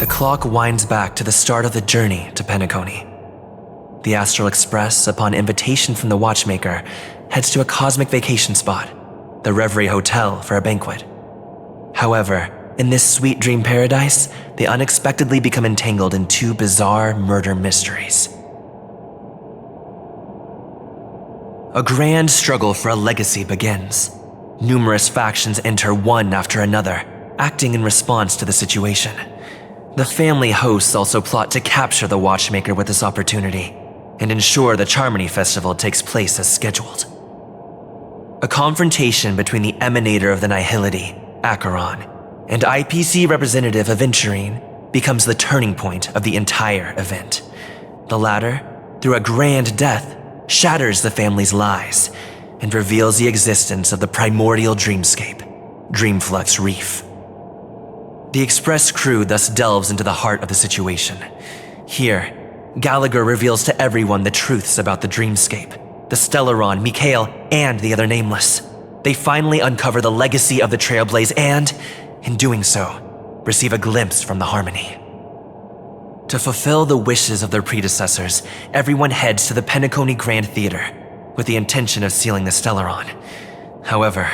the clock winds back to the start of the journey to Penacony. The Astral Express, upon invitation from the watchmaker, heads to a cosmic vacation spot, the Reverie Hotel, for a banquet. However, in this sweet dream paradise, they unexpectedly become entangled in two bizarre murder mysteries. A grand struggle for a legacy begins. Numerous factions enter one after another, acting in response to the situation. The family hosts also plot to capture the watchmaker with this opportunity and ensure the Charmony Festival takes place as scheduled. A confrontation between the emanator of the Nihility, Acheron, and IPC representative Aventurine becomes the turning point of the entire event. The latter, through a grand death, shatters the family's lies and reveals the existence of the primordial dreamscape, Dreamflux Reef. The Express crew thus delves into the heart of the situation. Here, Gallagher reveals to everyone the truths about the dreamscape, the Stellaron, Mikhail, and the other nameless. They finally uncover the legacy of the Trailblaze and, in doing so, receive a glimpse from the Harmony. To fulfill the wishes of their predecessors, everyone heads to the Penacony Grand Theater with the intention of sealing the Stellaron. However,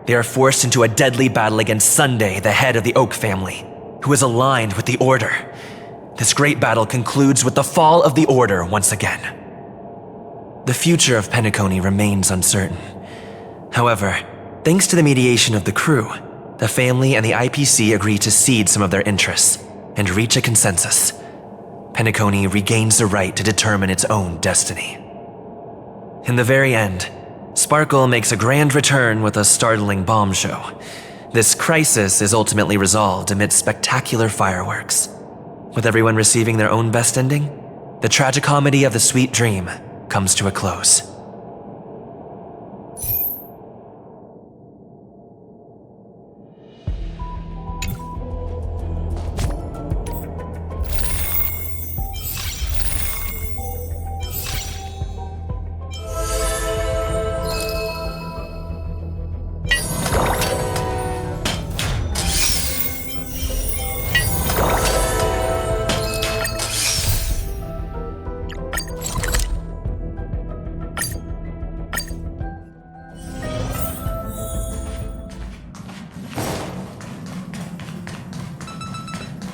they are forced into a deadly battle against Sunday, the head of the Oak family, who is aligned with the Order. This great battle concludes with the fall of the Order once again. The future of Penacony remains uncertain. However, thanks to the mediation of the crew, the family and the IPC agree to cede some of their interests and reach a consensus. Penacony regains the right to determine its own destiny. In the very end, Sparkle makes a grand return with a startling bomb show. This crisis is ultimately resolved amid spectacular fireworks. With everyone receiving their own best ending, the tragicomedy of the sweet dream comes to a close.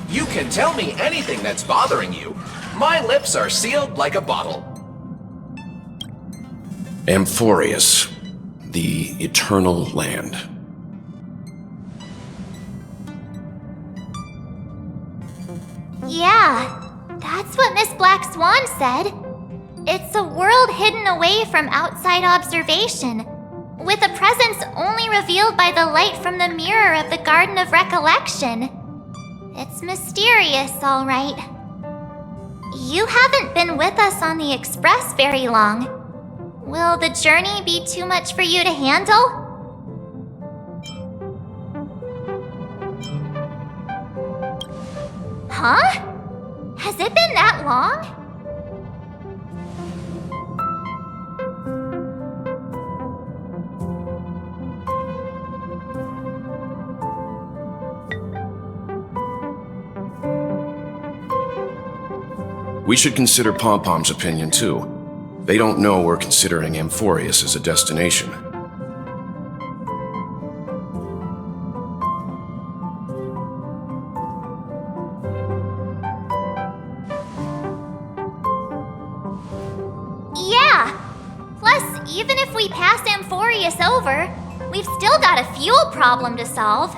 You can tell me anything that's bothering you. My lips are sealed like a bottle. Amphorius, the Eternal Land. Yeah, that's what Miss Black Swan said. It's a world hidden away from outside observation, with a presence only revealed by the light from the mirror of the Garden of Recollection. It's mysterious, all right. You haven't been with us on the Express very long. Will the journey be too much for you to handle? Huh? Has it been that long? We should consider Pom-Pom's opinion too. They don't know we're considering Amphorius as a destination. Yeah! Plus, even if we pass Amphorius over, we've still got a fuel problem to solve.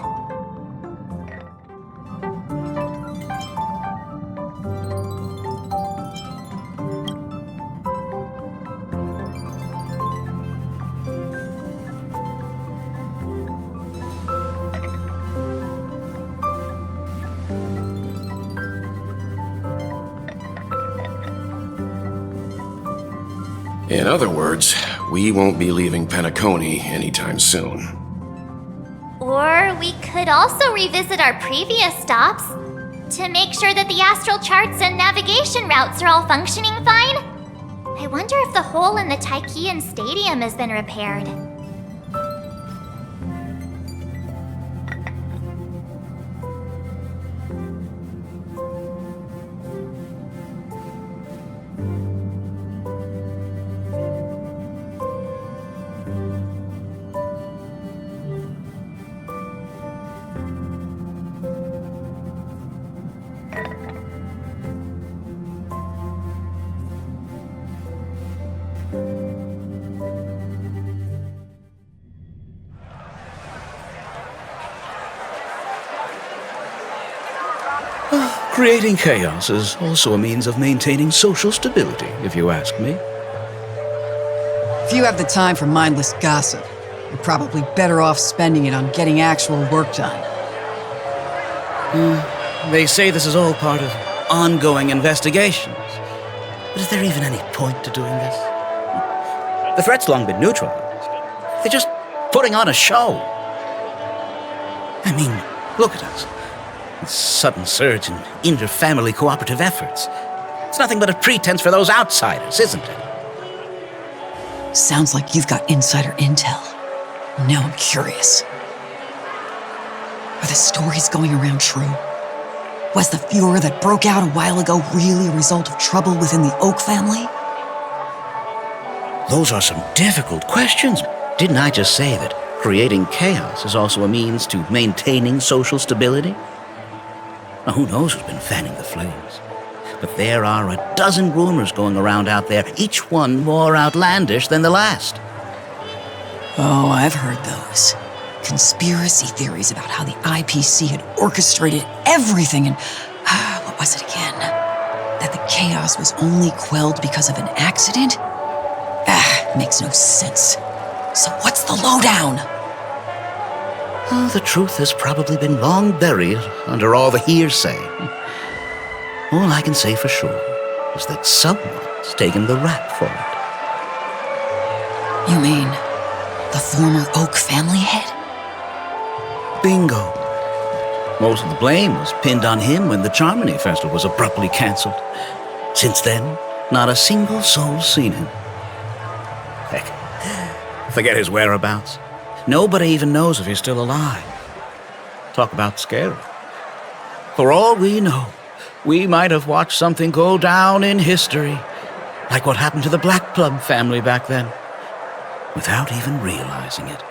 In other words, we won't be leaving Penacony anytime soon. Or we could also revisit our previous stops to make sure that the astral charts and navigation routes are all functioning fine. I wonder if the hole in the Tychean Stadium has been repaired. Creating chaos is also a means of maintaining social stability, if you ask me. If you have the time for mindless gossip, you're probably better off spending it on getting actual work done. They say this is all part of ongoing investigations. But is there even any point to doing this? The threat's long been neutralized. They're just putting on a show. I mean, look at us. This sudden surge in inter-family cooperative efforts. It's nothing but a pretense for those outsiders, isn't it? Sounds like you've got insider intel. Now I'm curious. Are the stories going around true? Was the furor that broke out a while ago really a result of trouble within the Oak family? Those are some difficult questions. Didn't I just say that creating chaos is also a means to maintaining social stability? Now, who knows who's been fanning the flames? But there are a dozen rumors going around out there, each one more outlandish than the last. Oh, I've heard those. Conspiracy theories about how the IPC had orchestrated everything and... what was it again? That the chaos was only quelled because of an accident? Makes no sense. So what's the lowdown? Oh, the truth has probably been long buried under all the hearsay. All I can say for sure is that someone's taken the rap for it. You mean the former Oak family head? Bingo. Most of the blame was pinned on him when the Charmony Festival was abruptly cancelled. Since then, not a single soul's seen him. Heck, forget his whereabouts. Nobody even knows if he's still alive. Talk about scary. For all we know, we might have watched something go down in history, like what happened to the Black Plum family back then, without even realizing it.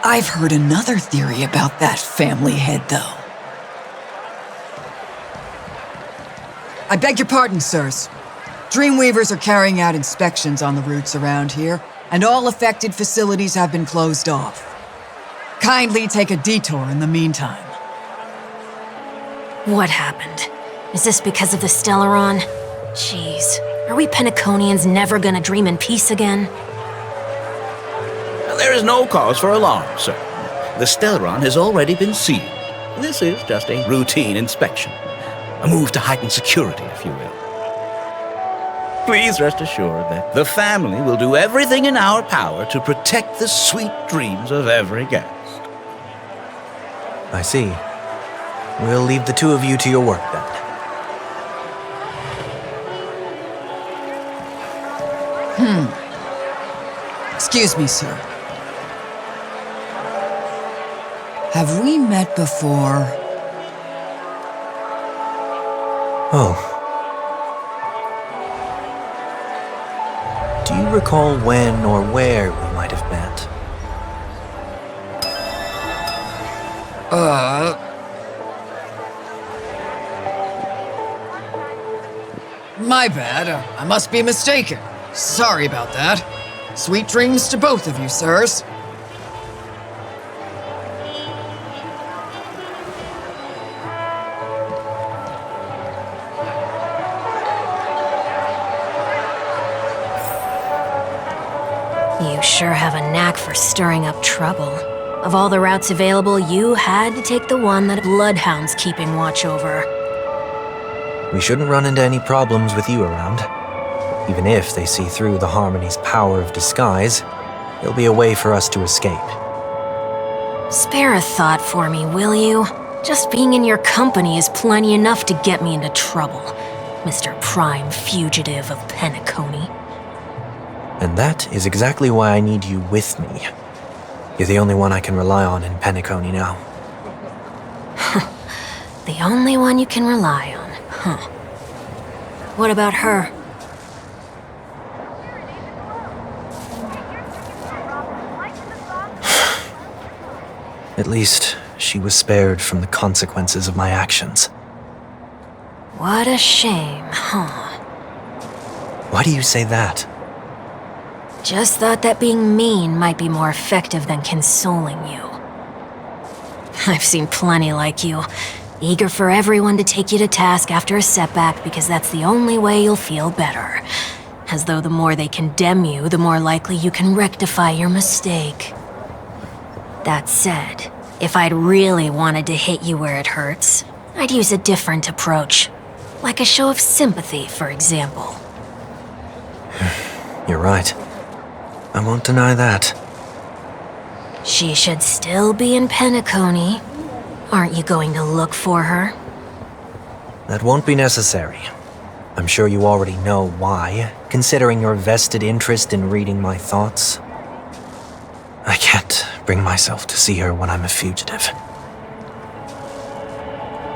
I've heard another theory about that family head, though. I beg your pardon, sirs. Dreamweavers are carrying out inspections on the routes around here, and all affected facilities have been closed off. Kindly take a detour in the meantime. What happened? Is this because of the Stellaron? Jeez, are we Penaconians never gonna dream in peace again? There is no cause for alarm, sir. The Stellaron has already been sealed. This is just a routine inspection. A move to heighten security, if you will. Please rest assured that the family will do everything in our power to protect the sweet dreams of every guest. I see. We'll leave the two of you to your work then. Excuse me, sir. Have we met before? Oh. Do you recall when or where we might have met? My bad. I must be mistaken. Sorry about that. Sweet dreams to both of you, sirs. You sure have a knack for stirring up trouble. Of all the routes available, you had to take the one that Bloodhound's keeping watch over. We shouldn't run into any problems with you around. Even if they see through the Harmony's power of disguise, there'll be a way for us to escape. Spare a thought for me, will you? Just being in your company is plenty enough to get me into trouble, Mr. Prime Fugitive of Penacony. And that is exactly why I need you with me. You're the only one I can rely on in Penacony now. The only one you can rely on, huh? What about her? At least, she was spared from the consequences of my actions. What a shame, huh? Why do you say that? Just thought that being mean might be more effective than consoling you. I've seen plenty like you. eager for everyone to take you to task after a setback because that's the only way you'll feel better. As though the more they condemn you, the more likely you can rectify your mistake. That said, if I'd really wanted to hit you where it hurts, I'd use a different approach. Like a show of sympathy, for example. You're right. I won't deny that. She should still be in Penacony. Aren't you going to look for her? That won't be necessary. I'm sure you already know why, considering your vested interest in reading my thoughts. I can't bring myself to see her when I'm a fugitive.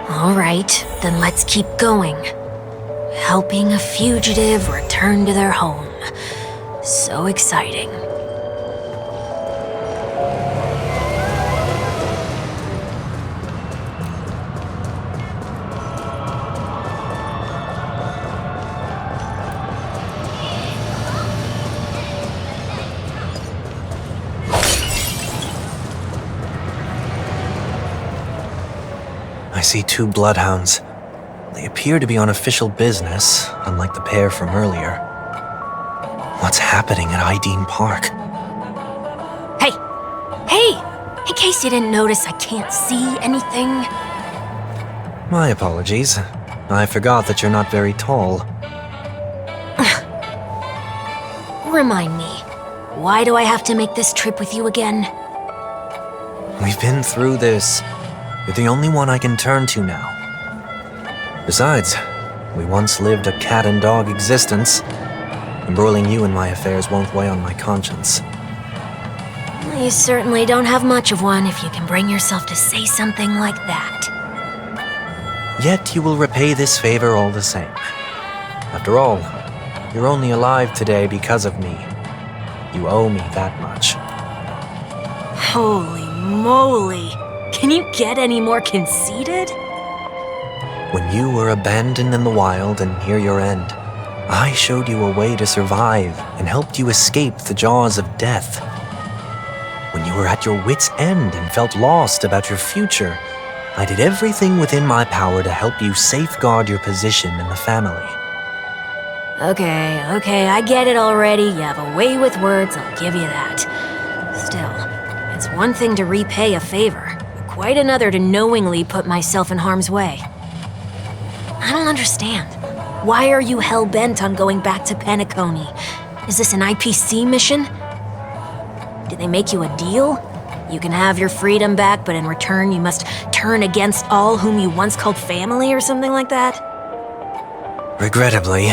All right, then let's keep going. Helping a fugitive return to their home. So exciting. I see 2 bloodhounds. They appear to be on official business, unlike the pair from earlier. What's happening at Aideen Park? Hey! Hey! In case you didn't notice, I can't see anything. My apologies. I forgot that you're not very tall. Remind me, why do I have to make this trip with you again? We've been through this. You're the only one I can turn to now. Besides, we once lived a cat-and-dog existence. Embroiling you in my affairs won't weigh on my conscience. You certainly don't have much of one if you can bring yourself to say something like that. Yet you will repay this favor all the same. After all, you're only alive today because of me. You owe me that much. Holy moly! Can you get any more conceited? When you were abandoned in the wild and near your end, I showed you a way to survive and helped you escape the jaws of death. When you were at your wit's end and felt lost about your future, I did everything within my power to help you safeguard your position in the family. Okay, I get it already. You have a way with words, I'll give you that. Still, it's one thing to repay a favor, but quite another to knowingly put myself in harm's way. I don't understand. Why are you hell-bent on going back to Penacony? Is this an IPC mission? Did they make you a deal? You can have your freedom back, but in return you must turn against all whom you once called family or something like that? Regrettably,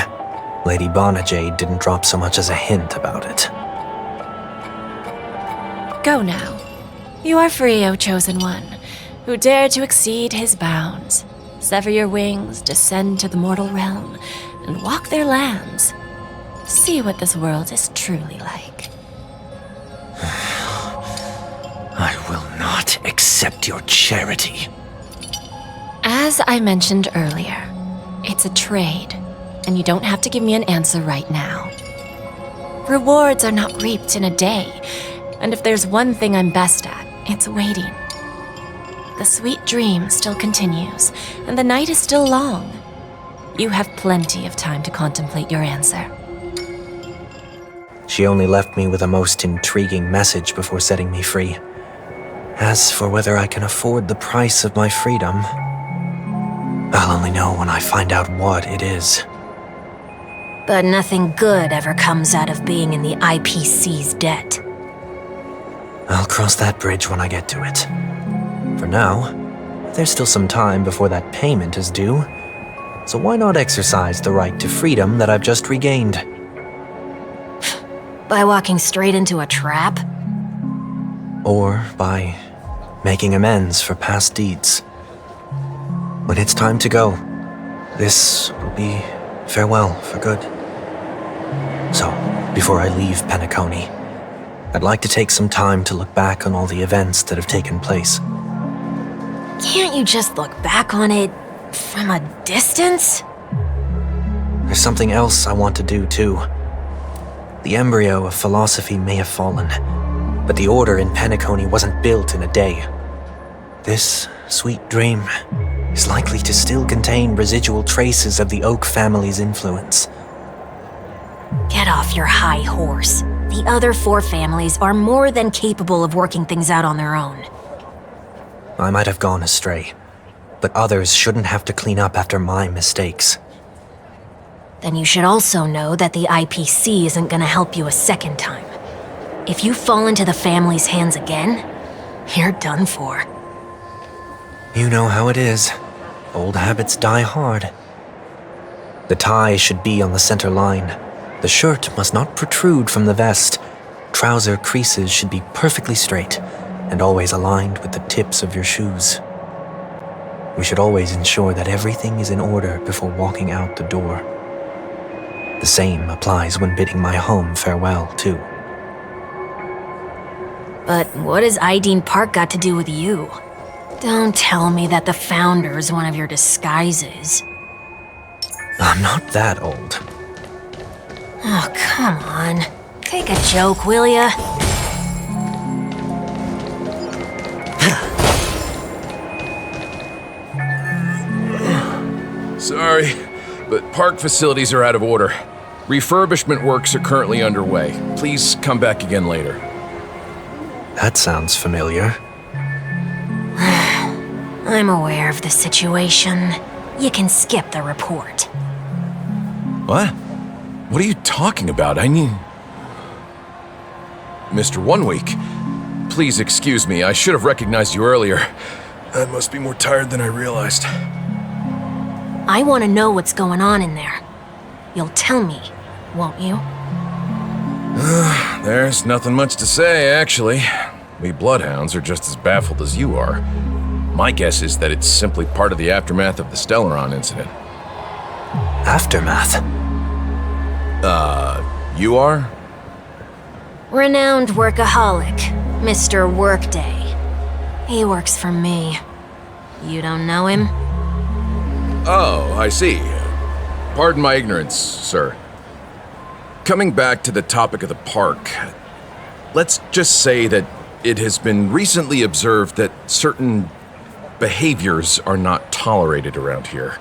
Lady Bonajade didn't drop so much as a hint about it. Go now. You are free, O Chosen One, who dared to exceed his bounds. Sever your wings, descend to the mortal realm, and walk their lands. See what this world is truly like. I will not accept your charity. As I mentioned earlier, it's a trade, and you don't have to give me an answer right now. Rewards are not reaped in a day, and if there's one thing I'm best at, it's waiting. The sweet dream still continues, and the night is still long. You have plenty of time to contemplate your answer. She only left me with a most intriguing message before setting me free. As for whether I can afford the price of my freedom, I'll only know when I find out what it is. But nothing good ever comes out of being in the IPC's debt. I'll cross that bridge when I get to it. For now, there's still some time before that payment is due, so why not exercise the right to freedom that I've just regained? By walking straight into a trap? Or by making amends for past deeds. When it's time to go, this will be farewell for good. So, before I leave Penacony, I'd like to take some time to look back on all the events that have taken place. Can't you just look back on it from a distance? There's something else I want to do too. The embryo of philosophy may have fallen, but the order in Penacony wasn't built in a day. This sweet dream is likely to still contain residual traces of the Oak family's influence. Get off your high horse. The other 4 families are more than capable of working things out on their own. I might have gone astray, but others shouldn't have to clean up after my mistakes. Then you should also know that the IPC isn't gonna help you a second time. If you fall into the family's hands again, you're done for. You know how it is. Old habits die hard. The tie should be on the center line. The shirt must not protrude from the vest. Trouser creases should be perfectly straight and always aligned with the tips of your shoes. We should always ensure that everything is in order before walking out the door. The same applies when bidding my home farewell, too. But what has Aideen Park got to do with you? Don't tell me that the Founder's one of your disguises. I'm not that old. Oh, come on. Take a joke, will ya? Sorry, but park facilities are out of order. Refurbishment works are currently underway. Please come back again later. That sounds familiar. I'm aware of the situation. You can skip the report. What? What are you talking about? I mean... Mr. Wonweek, please excuse me. I should have recognized you earlier. I must be more tired than I realized. I want to know what's going on in there. You'll tell me, won't you? There's nothing much to say, actually. We bloodhounds are just as baffled as you are. My guess is that it's simply part of the aftermath of the Stellaron incident. Aftermath? You are? Renowned workaholic, Mr. Workday. He works for me. You don't know him? Oh, I see. Pardon my ignorance, sir. Coming back to the topic of the park, let's just say that it has been recently observed that certain behaviors are not tolerated around here.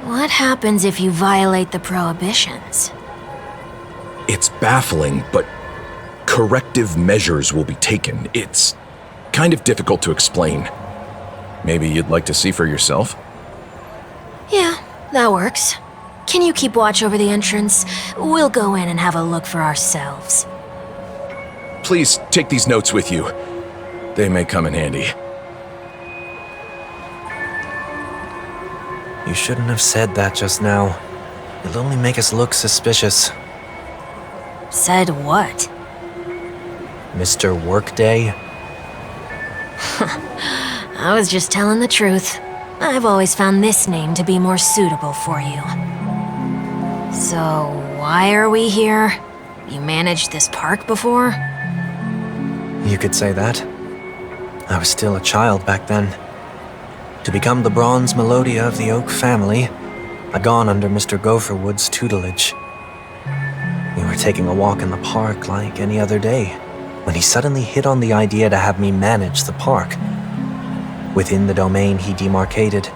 What happens if you violate the prohibitions? It's baffling, but corrective measures will be taken. It's kind of difficult to explain. Maybe you'd like to see for yourself? Yeah, that works. Can you keep watch over the entrance? We'll go in and have a look for ourselves. Please take these notes with you. They may come in handy. You shouldn't have said that just now. It'll only make us look suspicious. Said what? Mr. Workday? I was just telling the truth. I've always found this name to be more suitable for you. So, why are we here? You managed this park before? You could say that. I was still a child back then. To become the bronze Melodia of the Oak family, I'd gone under Mr. Gopherwood's tutelage. We were taking a walk in the park like any other day, when he suddenly hit on the idea to have me manage the park. Within the domain he demarcated,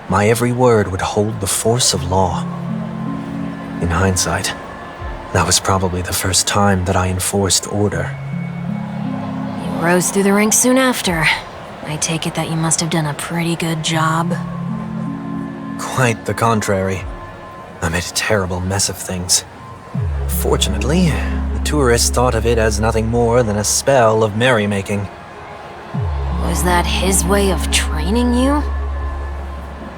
my every word would hold the force of law. In hindsight, that was probably the first time that I enforced order. You rose through the ranks soon after. I take it that you must have done a pretty good job. Quite the contrary. I made a terrible mess of things. Fortunately, the tourist thought of it as nothing more than a spell of merrymaking. Was that his way of training you?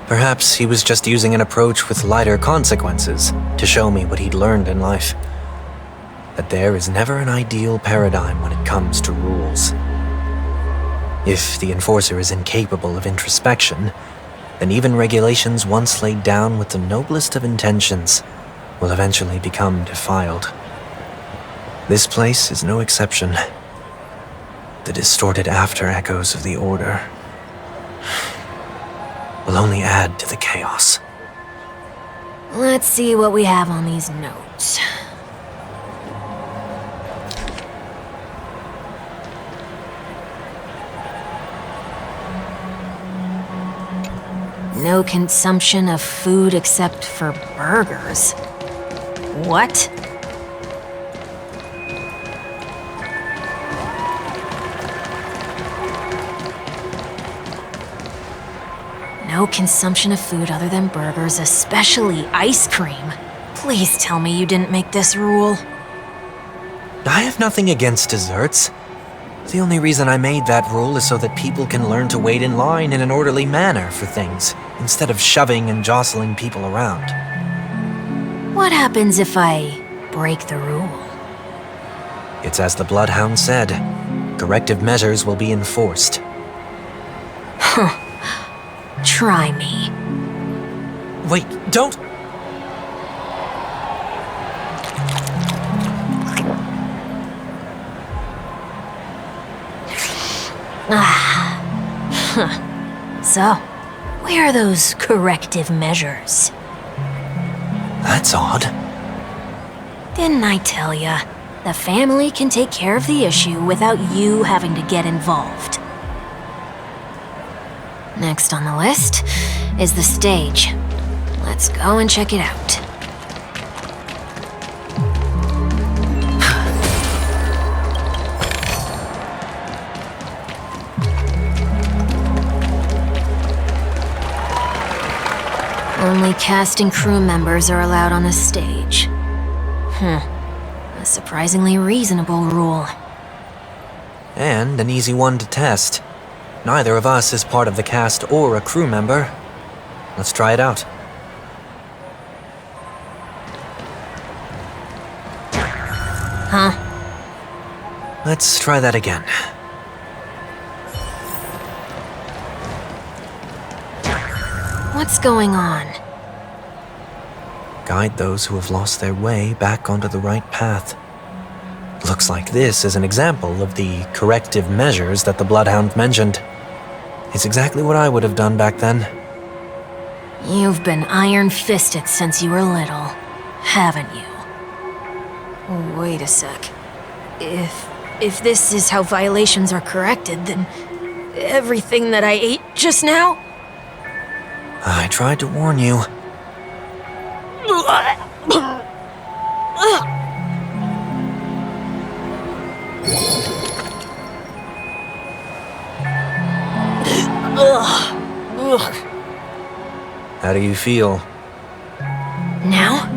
Perhaps he was just using an approach with lighter consequences to show me what he'd learned in life. That there is never an ideal paradigm when it comes to rules. If the enforcer is incapable of introspection, then even regulations once laid down with the noblest of intentions will eventually become defiled. This place is no exception. The distorted after echoes of the Order will only add to the chaos. Let's see what we have on these notes. No consumption of food except for burgers. What? No consumption of food other than burgers, especially ice cream. Please tell me you didn't make this rule. I have nothing against desserts. The only reason I made that rule is so that people can learn to wait in line in an orderly manner for things, instead of shoving and jostling people around. What happens if I break the rule? It's as the Bloodhound said. Corrective measures will be enforced. Try me. Wait, don't! So, where are those corrective measures? That's odd. Didn't I tell ya? The family can take care of the issue without you having to get involved. Next on the list is the stage. Let's go and check it out. Only cast and crew members are allowed on the stage. A surprisingly reasonable rule. And an easy one to test. Neither of us is part of the cast or a crew member. Let's try it out. Huh? Let's try that again. What's going on? Guide those who have lost their way back onto the right path. Looks like this is an example of the corrective measures that the Bloodhound mentioned. It's exactly what I would have done back then. You've been iron-fisted since you were little, haven't you? Wait a sec. If this is how violations are corrected, then everything that I ate just now? I tried to warn you. How do you feel? Now,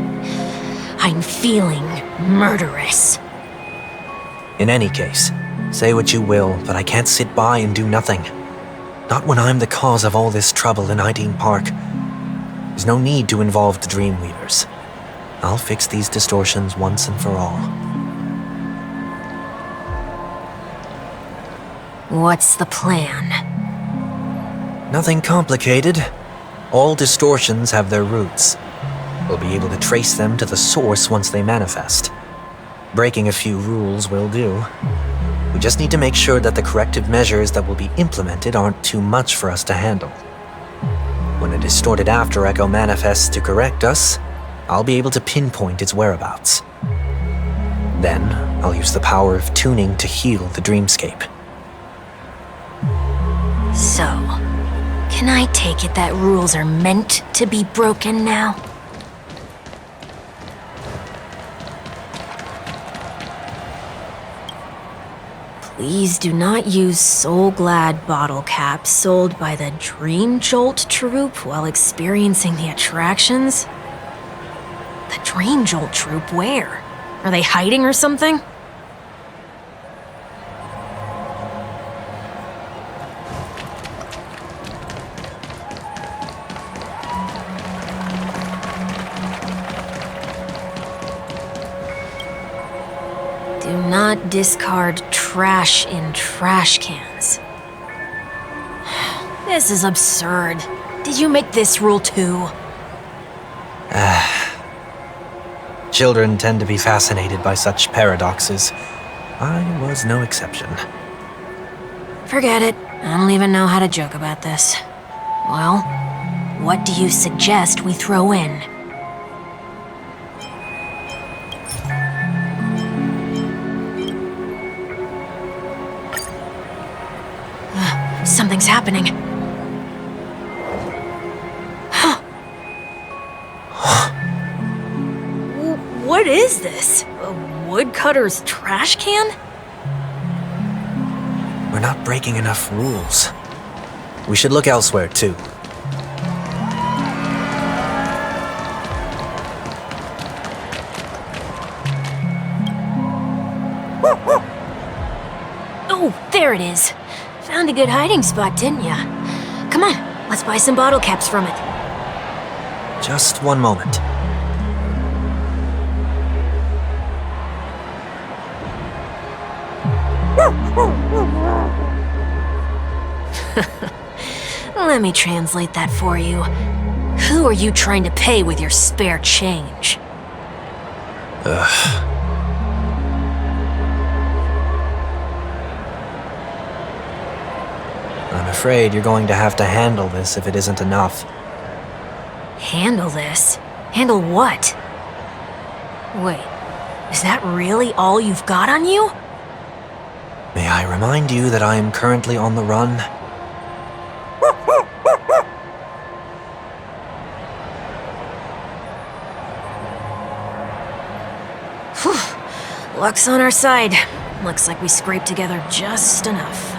I'm feeling murderous. In any case, say what you will, but I can't sit by and do nothing. Not when I'm the cause of all this trouble in Aideen Park. There's no need to involve the Dreamweavers. I'll fix these distortions once and for all. What's the plan? Nothing complicated. All distortions have their roots. We'll be able to trace them to the source once they manifest. Breaking a few rules will do. We just need to make sure that the corrective measures that will be implemented aren't too much for us to handle. When a distorted after echo manifests to correct us, I'll be able to pinpoint its whereabouts. Then, I'll use the power of tuning to heal the dreamscape. So, can I take it that rules are meant to be broken now? Please do not use Soul Glad bottle caps sold by the Dream Jolt troupe while experiencing the attractions. The Dream Jolt troupe, where? Are they hiding or something? Do not discard trash in trash cans. This is absurd. Did you make this rule too? Children tend to be fascinated by such paradoxes. I was no exception. Forget it. I don't even know how to joke about this. Well, what do you suggest we throw in? Something's happening. What is this? A woodcutter's trash can? We're not breaking enough rules. We should look elsewhere, too. Oh, there it is. Found a good hiding spot, didn't ya? Come on, let's buy some bottle caps from it. Just one moment. Let me translate that for you. Who are you trying to pay with your spare change? I'm afraid you're going to have to handle this if it isn't enough. Handle this? Handle what? Wait, is that really all you've got on you? May I remind you that I am currently on the run? Luck's on our side. Looks like we scraped together just enough.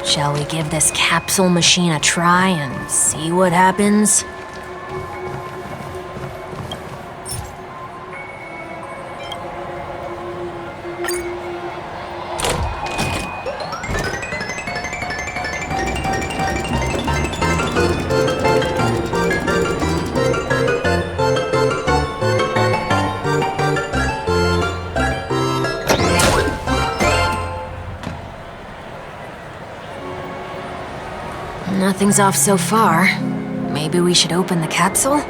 Shall we give this capsule machine a try and see what happens? Nothing's off so far. Maybe we should open the capsule?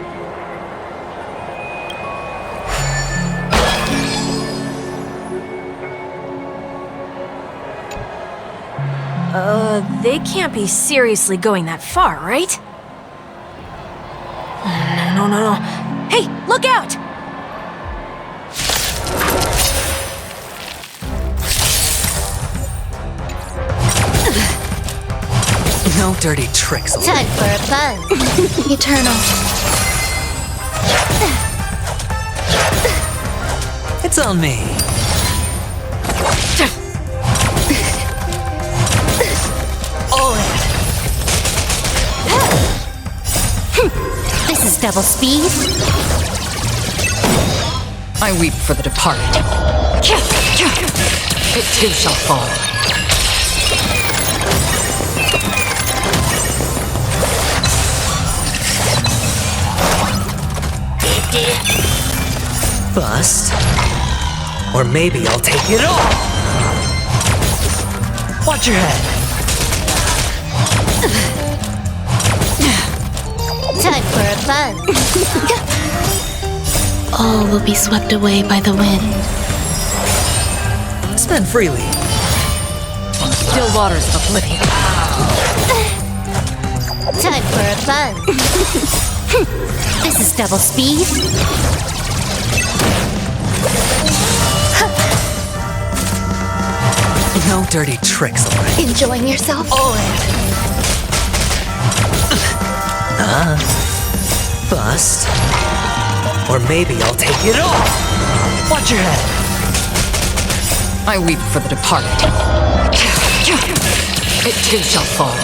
They can't be seriously going that far, right? No. Hey, look out! No dirty tricks. Time for a buzz. Eternal. It's on me. All in. This is double speed. I weep for the departed. It too shall fall. Bust. Or maybe I'll take it all. Watch your head. Time for a buzz. All will be swept away by the wind. Spend freely. On still waters of oblivion. Time for a buzz. This is double speed. No dirty tricks. Enjoying yourself? All in. Bust. Or maybe I'll take it all. Watch your head. I weep for the departed. It too shall fall.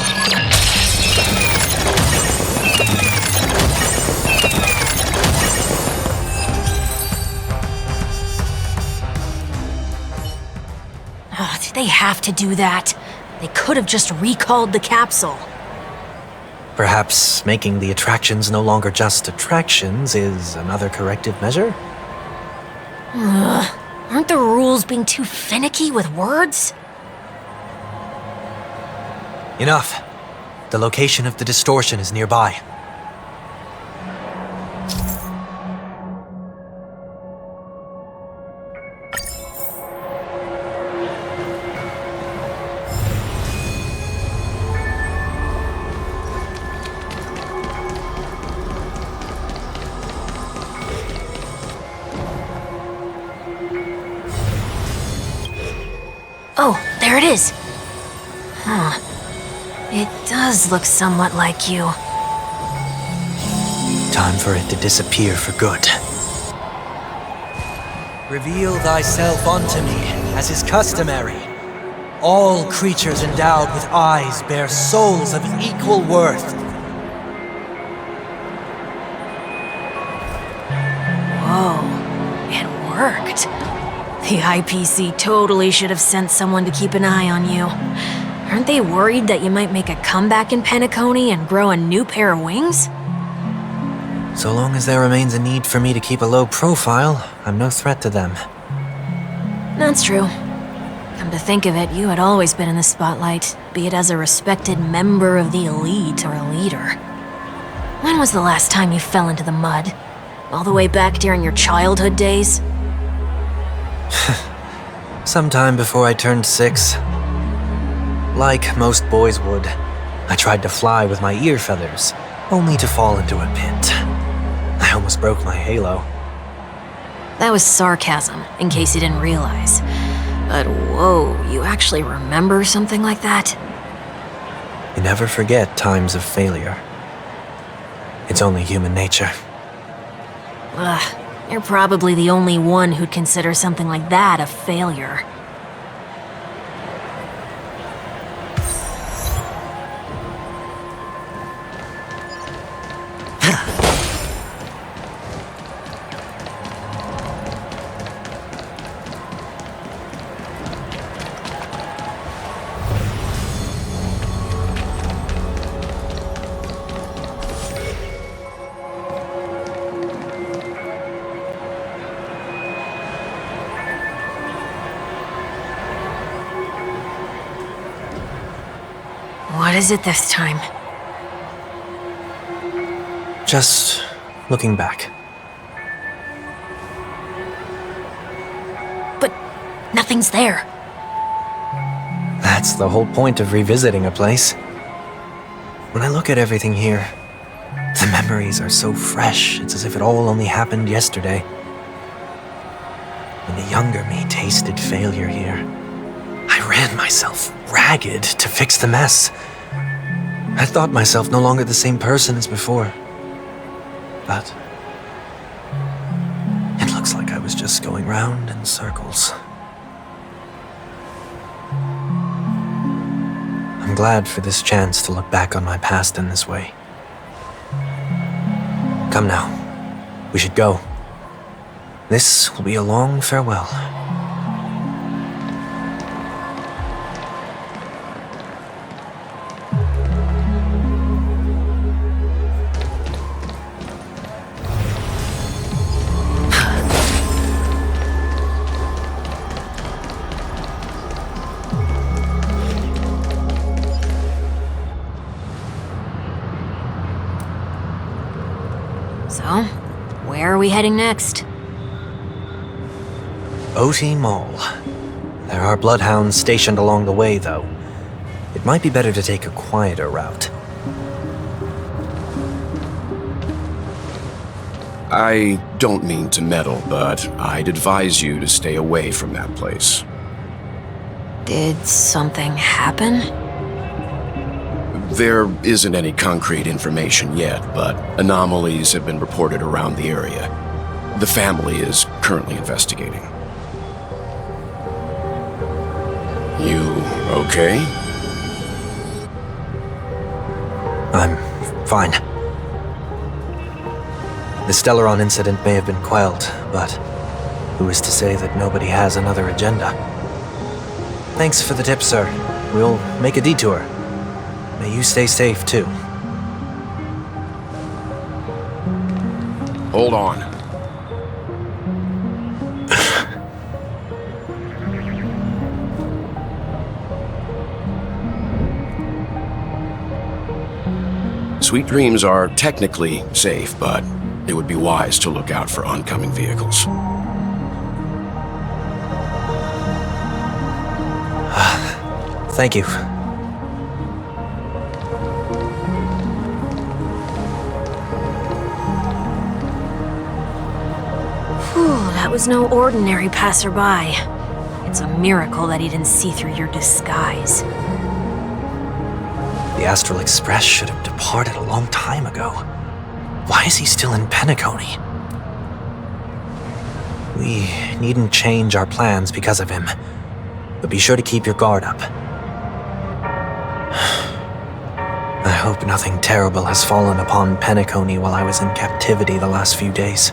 Oh, did they have to do that? They could have just recalled the capsule. Perhaps making the attractions no longer just attractions is another corrective measure? Aren't the rules being too finicky with words? Enough. The location of the distortion is nearby. Oh, there it is. It does look somewhat like you. Time for it to disappear for good. Reveal thyself unto me, as is customary. All creatures endowed with eyes bear souls of equal worth. Whoa, it worked. The IPC totally should have sent someone to keep an eye on you. Aren't they worried that you might make a comeback in Penacony and grow a new pair of wings? So long as there remains a need for me to keep a low profile, I'm no threat to them. That's true. Come to think of it, you had always been in the spotlight, be it as a respected member of the elite or a leader. When was the last time you fell into the mud? All the way back during your childhood days? Sometime before I turned 6. Like most boys would, I tried to fly with my ear feathers, only to fall into a pit. I almost broke my halo. That was sarcasm, in case you didn't realize. But whoa, you actually remember something like that? You never forget times of failure. It's only human nature. Ugh, you're probably the only one who'd consider something like that a failure. What is it this time? Just looking back. But nothing's there. That's the whole point of revisiting a place. When I look at everything here, the memories are so fresh, it's as if it all only happened yesterday. When the younger me tasted failure here, I ran myself ragged to fix the mess. I thought myself no longer the same person as before. But it looks like I was just going round in circles. I'm glad for this chance to look back on my past in this way. Come now, we should go. This will be a long farewell. So, where are we heading next? OT Mall. There are bloodhounds stationed along the way, though. It might be better to take a quieter route. I don't mean to meddle, but I'd advise you to stay away from that place. Did something happen? There isn't any concrete information yet, but anomalies have been reported around the area. The family is currently investigating. You okay? I'm fine. The Stellaron incident may have been quelled, but who is to say that nobody has another agenda? Thanks for the tip, sir. We'll make a detour. May you stay safe, too. Hold on. Sweet Dreams are technically safe, but it would be wise to look out for oncoming vehicles. Thank you. That was no ordinary passerby. It's a miracle that he didn't see through your disguise. The The Astral Express should have departed a long time ago. Why is he still in Penacony? We needn't change our plans because of him, but be sure to keep your guard up. I hope nothing terrible has fallen upon Penacony while I was in captivity the last few days.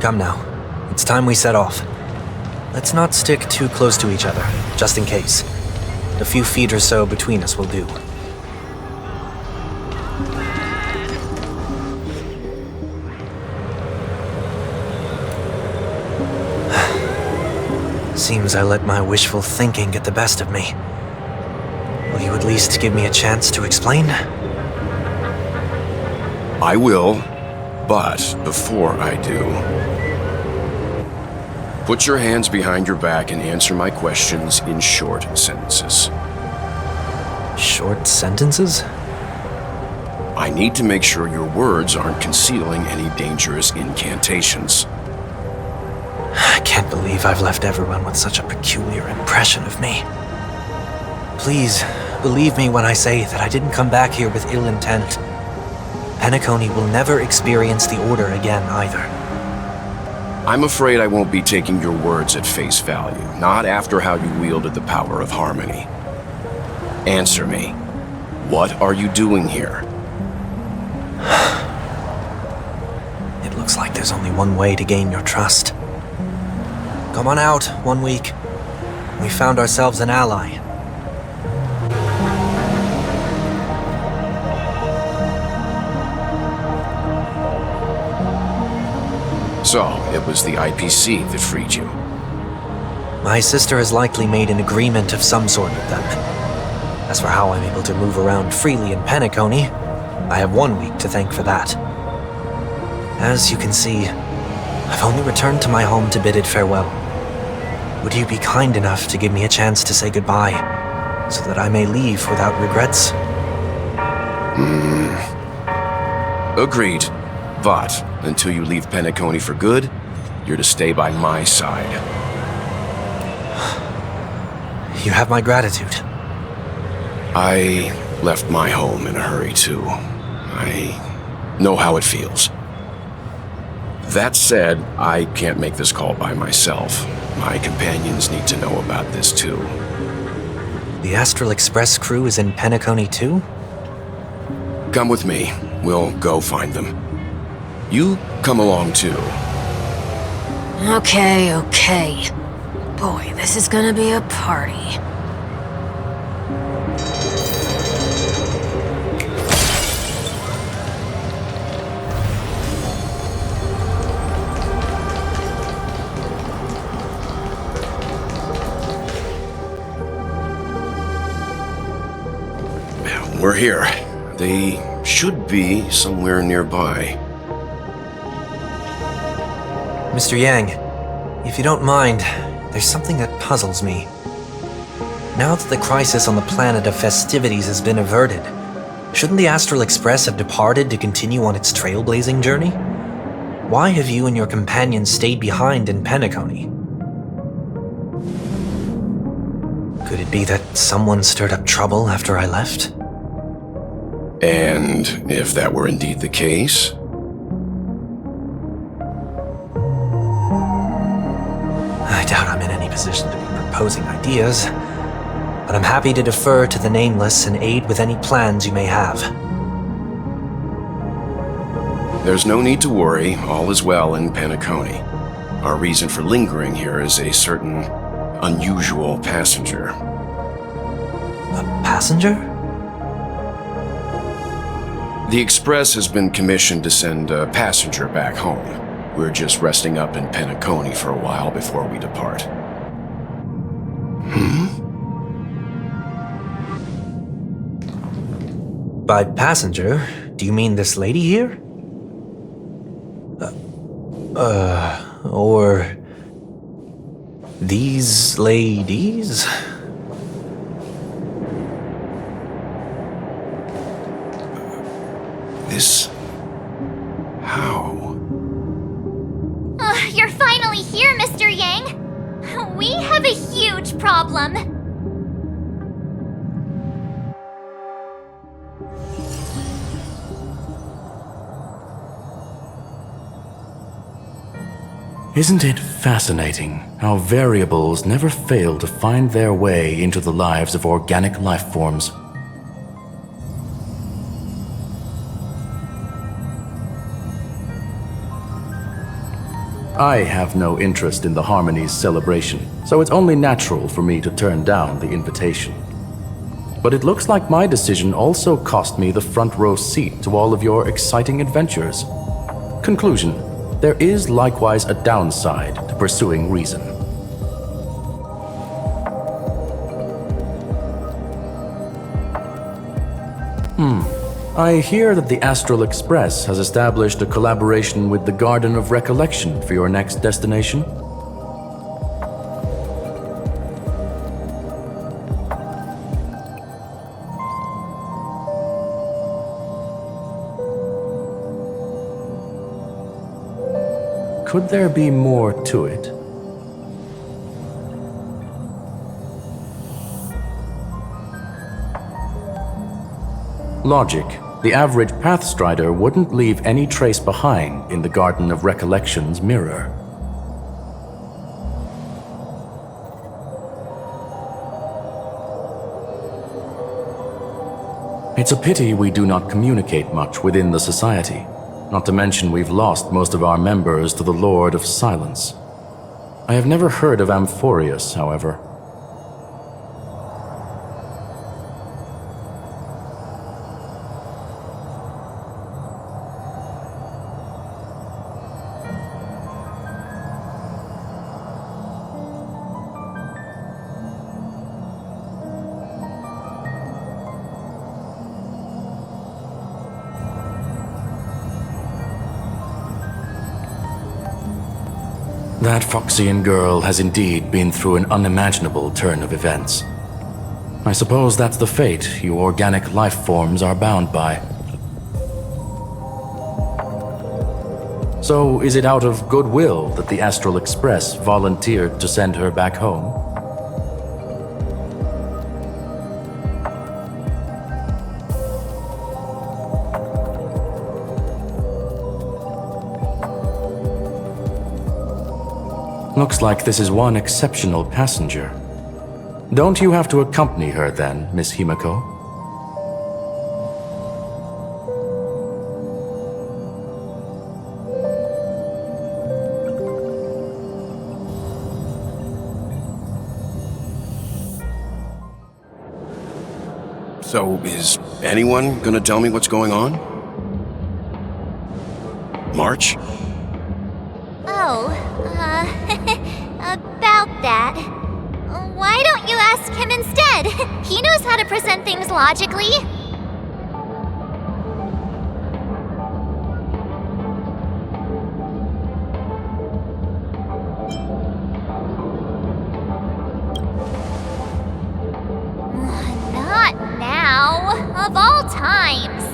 Come now, it's time we set off. Let's not stick too close to each other, just in case. A few feet or so between us will do. Seems I let my wishful thinking get the best of me. Will you at least give me a chance to explain? I will, but before I do, put your hands behind your back and answer my questions in short sentences. Short sentences? I need to make sure your words aren't concealing any dangerous incantations. I can't believe I've left everyone with such a peculiar impression of me. Please, believe me when I say that I didn't come back here with ill intent. Penacony will never experience the Order again, either. I'm afraid I won't be taking your words at face value, not after how you wielded the power of harmony. Answer me. What are you doing here? It looks like there's only one way to gain your trust. Come on out, Wonweek. We found ourselves an ally. So, it was the IPC that freed you. My sister has likely made an agreement of some sort with them. As for how I'm able to move around freely in Penacony, I have Wonweek to thank for that. As you can see, I've only returned to my home to bid it farewell. Would you be kind enough to give me a chance to say goodbye, so that I may leave without regrets? Agreed. But, until you leave Penacony for good, you're to stay by my side. You have my gratitude. I left my home in a hurry, too. I know how it feels. That said, I can't make this call by myself. My companions need to know about this, too. The Astral Express crew is in Penacony, too? Come with me. We'll go find them. You come along, too. Okay. Boy, this is gonna be a party. We're here. They should be somewhere nearby. Mr. Yang, if you don't mind, there's something that puzzles me. Now that the crisis on the planet of festivities has been averted, shouldn't the Astral Express have departed to continue on its trailblazing journey? Why have you and your companions stayed behind in Penacony? Could it be that someone stirred up trouble after I left? And if that were indeed the case? I doubt I'm in any position to be proposing ideas, but I'm happy to defer to the Nameless and aid with any plans you may have. There's no need to worry. All is well in Penacony. Our reason for lingering here is a certain unusual passenger. A passenger? The Express has been commissioned to send a passenger back home. We're just resting up in Penacony for a while before we depart. By passenger, do you mean this lady here? Or these ladies? This... how? You're finally here, Mr. Yang. We have a huge problem. Isn't it fascinating how variables never fail to find their way into the lives of organic life forms? I have no interest in the Harmony's celebration, so it's only natural for me to turn down the invitation. But it looks like my decision also cost me the front row seat to all of your exciting adventures. Conclusion: there is likewise a downside to pursuing reason. I hear that the Astral Express has established a collaboration with the Garden of Recollection for your next destination. Could there be more to it? Logic. The average Pathstrider wouldn't leave any trace behind in the Garden of Recollection's mirror. It's a pity we do not communicate much within the society. Not to mention we've lost most of our members to the Lord of Silence. I have never heard of Amphorius, however. That Foxian girl has indeed been through an unimaginable turn of events. I suppose that's the fate you organic life forms are bound by. So, is it out of goodwill that the Astral Express volunteered to send her back home? Looks like this is one exceptional passenger. Don't you have to accompany her then, Miss Himiko? So, is anyone gonna tell me what's going on? March? Oh, about that. Why don't you ask him instead? He knows how to present things logically. Not now. Of all times.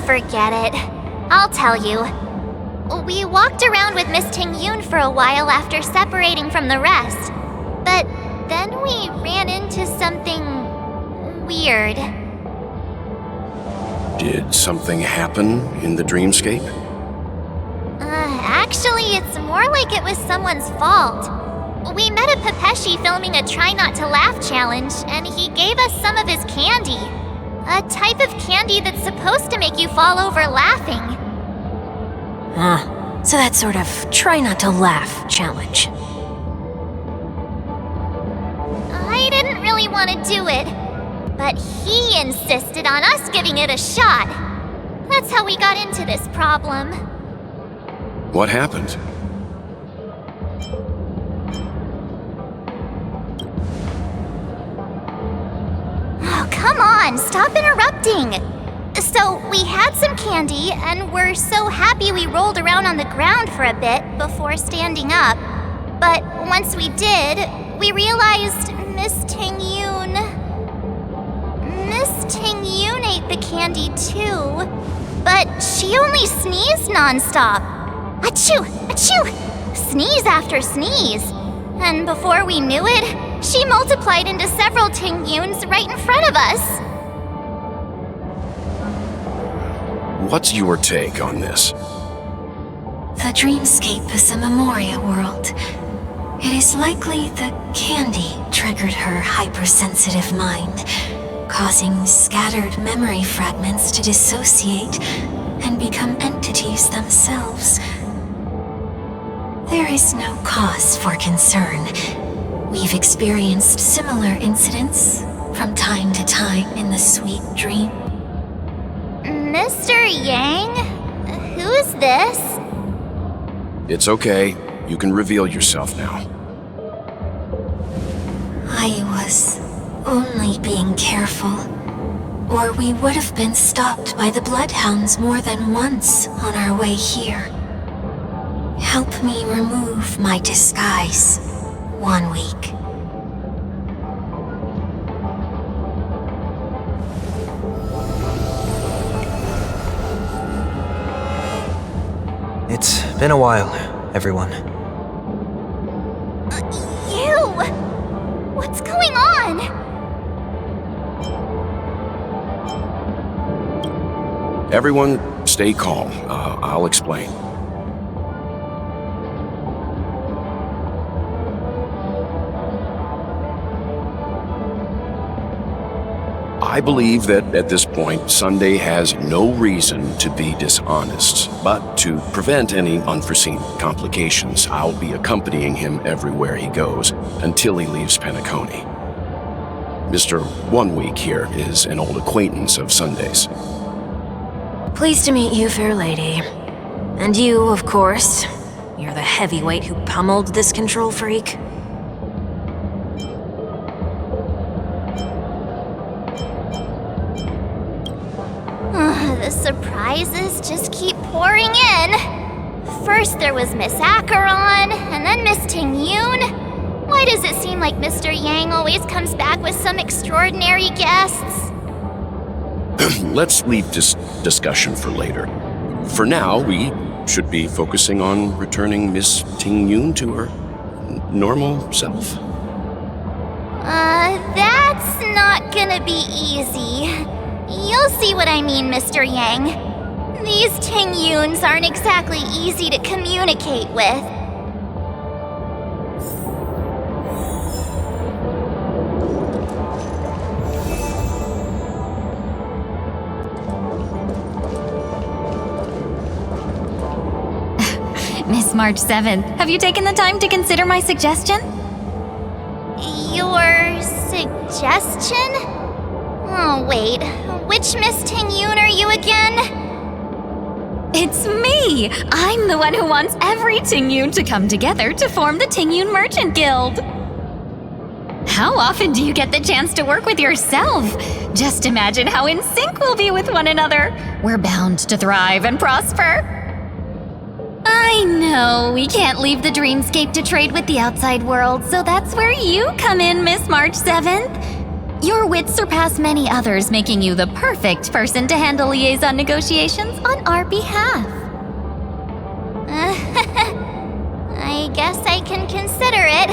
Forget it. I'll tell you. We walked around with Miss Tingyun for a while after separating from the rest. But then we ran into something weird. Did something happen in the dreamscape? Actually, it's more like it was someone's fault. We met a Pepeshi filming a Try Not to Laugh challenge, and he gave us some of his candy. A type of candy that's supposed to make you fall over laughing. So that sort of try not to laugh challenge. I didn't really want to do it, but he insisted on us giving it a shot. That's how we got into this problem. What happened? Oh, come on, stop interrupting. So, we had some candy, and we're so happy we rolled around on the ground for a bit before standing up. But once we did, we realized Miss Tingyun ate the candy too. But she only sneezed nonstop. Achoo! Achoo! Sneeze after sneeze. And before we knew it, she multiplied into several Tingyuns right in front of us. What's your take on this? The The dreamscape is a Memoria world. It is likely the candy triggered her hypersensitive mind, causing scattered memory fragments to dissociate and become entities themselves. There is no cause for concern. We've experienced similar incidents from time to time in the sweet dream. Mr. Yang? Who's this? It's okay. You can reveal yourself now. I was only being careful, or we would have been stopped by the Bloodhounds more than once on our way here. Help me remove my disguise, Wonweek. It's been a while, everyone. You! What's going on? Everyone, stay calm. I'll explain. I believe that at this point, Sunday has no reason to be dishonest, but to prevent any unforeseen complications, I'll be accompanying him everywhere he goes until he leaves Penacony. Mr. Wonweek here is an old acquaintance of Sunday's. Pleased to meet you, fair lady. And you, of course. You're the heavyweight who pummeled this control freak. The surprises just keep pouring in. First there was Miss Acheron, and then Miss Tingyun. Why does it seem like Mr. Yang always comes back with some extraordinary guests? Let's leave this discussion for later. For now, we should be focusing on returning Miss Tingyun to her normal self. That's not gonna be easy. You'll see what I mean, Mr. Yang. These Tingyuns aren't exactly easy to communicate with. Miss March 7th, have you taken the time to consider my suggestion? Your suggestion? Oh, wait. Which Miss Tingyun are you again? It's me! I'm the one who wants every Tingyun to come together to form the Tingyun Merchant Guild. How often do you get the chance to work with yourself? Just imagine how in sync we'll be with one another. We're bound to thrive and prosper. I know we can't leave the dreamscape to trade with the outside world, so that's where you come in, Miss March 7th. Your wits surpass many others, making you the perfect person to handle liaison negotiations on our behalf. I guess I can consider it.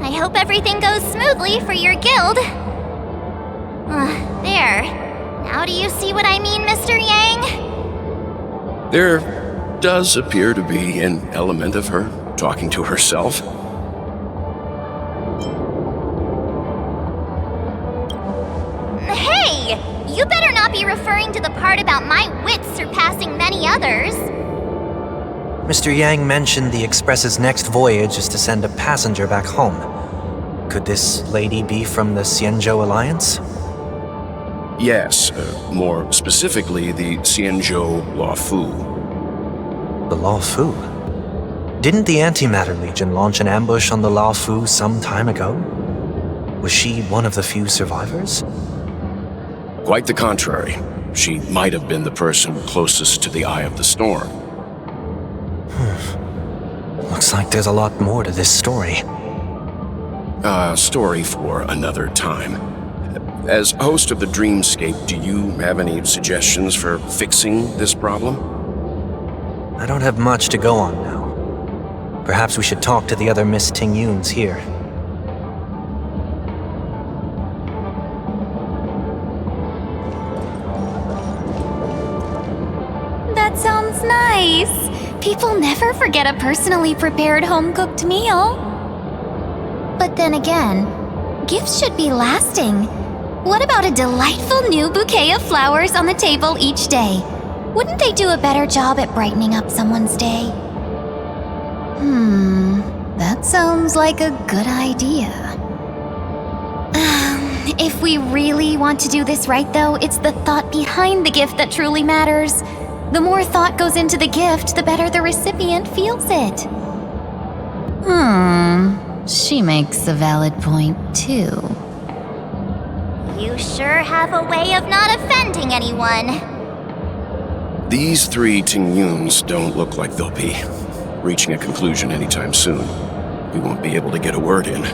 I hope everything goes smoothly for your guild. There. Now do you see what I mean, Mr. Yang? There does appear to be an element of her talking to herself. Hey! You better not be referring to the part about my wits surpassing many others. Mr. Yang mentioned the Express's next voyage is to send a passenger back home. Could this lady be from the Xianzhou Alliance? Yes, more specifically, the Xianzhou Luofu. The Luofu? Didn't the Antimatter Legion launch an ambush on the Luofu some time ago? Was she one of the few survivors? Quite the contrary. She might have been the person closest to the eye of the storm. Looks like there's a lot more to this story. Story for another time. As host of the Dreamscape, do you have any suggestions for fixing this problem? I don't have much to go on now. Perhaps we should talk to the other Miss Tingyuns here. That sounds nice. People never forget a personally prepared home-cooked meal. But then again, gifts should be lasting. What about a delightful new bouquet of flowers on the table each day? Wouldn't they do a better job at brightening up someone's day? That sounds like a good idea. If we really want to do this right, though, it's the thought behind the gift that truly matters. The more thought goes into the gift, the better the recipient feels it. She makes a valid point, too. You sure have a way of not offending anyone. These three Tingyuns don't look like they'll be reaching a conclusion anytime soon. We won't be able to get a word in.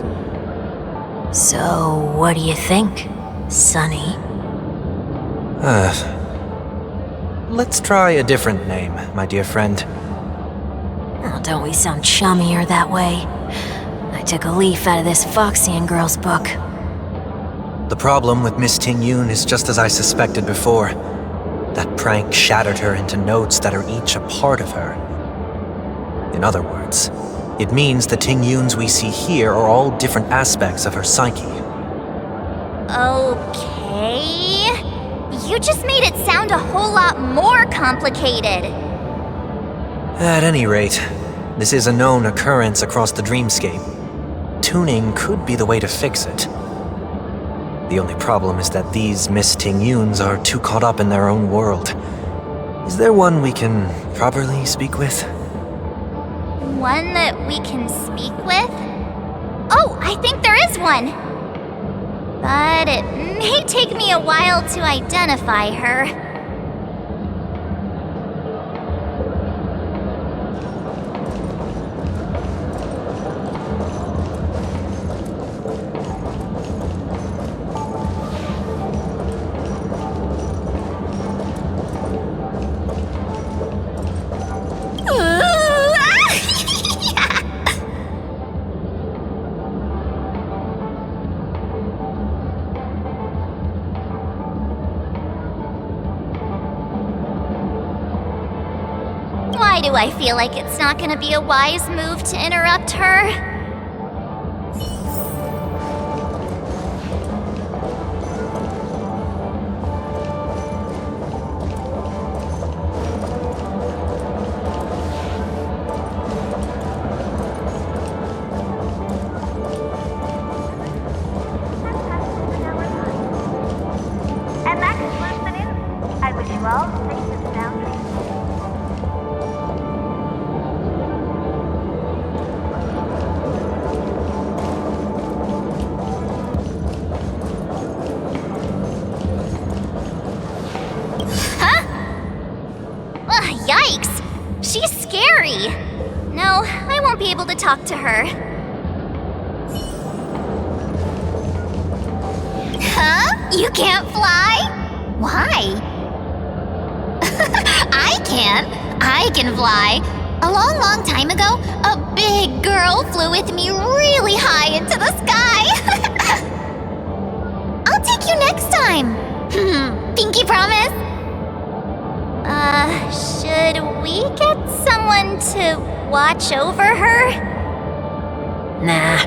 So, what do you think, Sonny? Let's try a different name, my dear friend. Oh, don't we sound chummier that way? I took a leaf out of this Foxian girl's book. The problem with Miss Tingyun is just as I suspected before. That prank shattered her into notes that are each a part of her. In other words, it means the Tingyuns we see here are all different aspects of her psyche. Okay. You just made it sound a whole lot more complicated. At any rate, this is a known occurrence across the dreamscape. Tuning could be the way to fix it. The only problem is that these Miss Tingyuns are too caught up in their own world. Is there one we can properly speak with? One that we can speak with? Oh, I think there is one! But it may take me a while to identify her. Why do I feel like it's not gonna be a wise move to interrupt her? And that concludes the news. I wish you all safe and sound dreams. Yikes! She's scary! No, I won't be able to talk to her. Huh? You can't fly? Why? I can't. I can fly. A long, long time ago, a big girl flew with me really high into the sky. I'll take you next time. Pinky promise? Should we get someone to watch over her? Nah,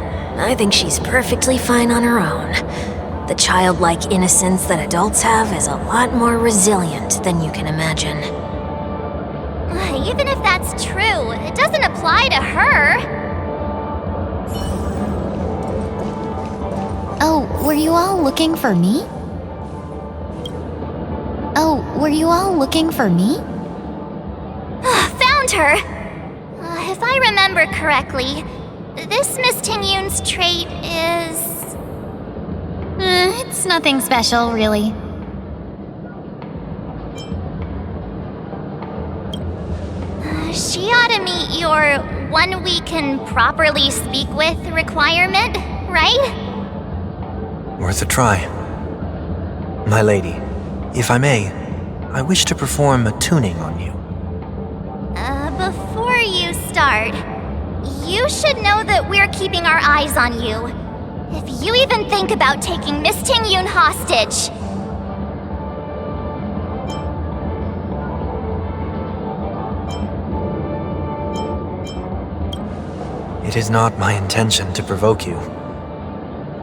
I think she's perfectly fine on her own. The childlike innocence that adults have is a lot more resilient than you can imagine. Even if that's true, it doesn't apply to her. Oh, were you all looking for me? Oh, were you all looking for me? Found her! If I remember correctly, this Miss Tingyun's trait is... It's nothing special, really. She ought to meet your one we can properly speak with requirement, right? Worth a try. My lady, if I may, I wish to perform a tuning on you. Before you start, you should know that we're keeping our eyes on you. If you even think about taking Miss Tingyun hostage... It is not my intention to provoke you.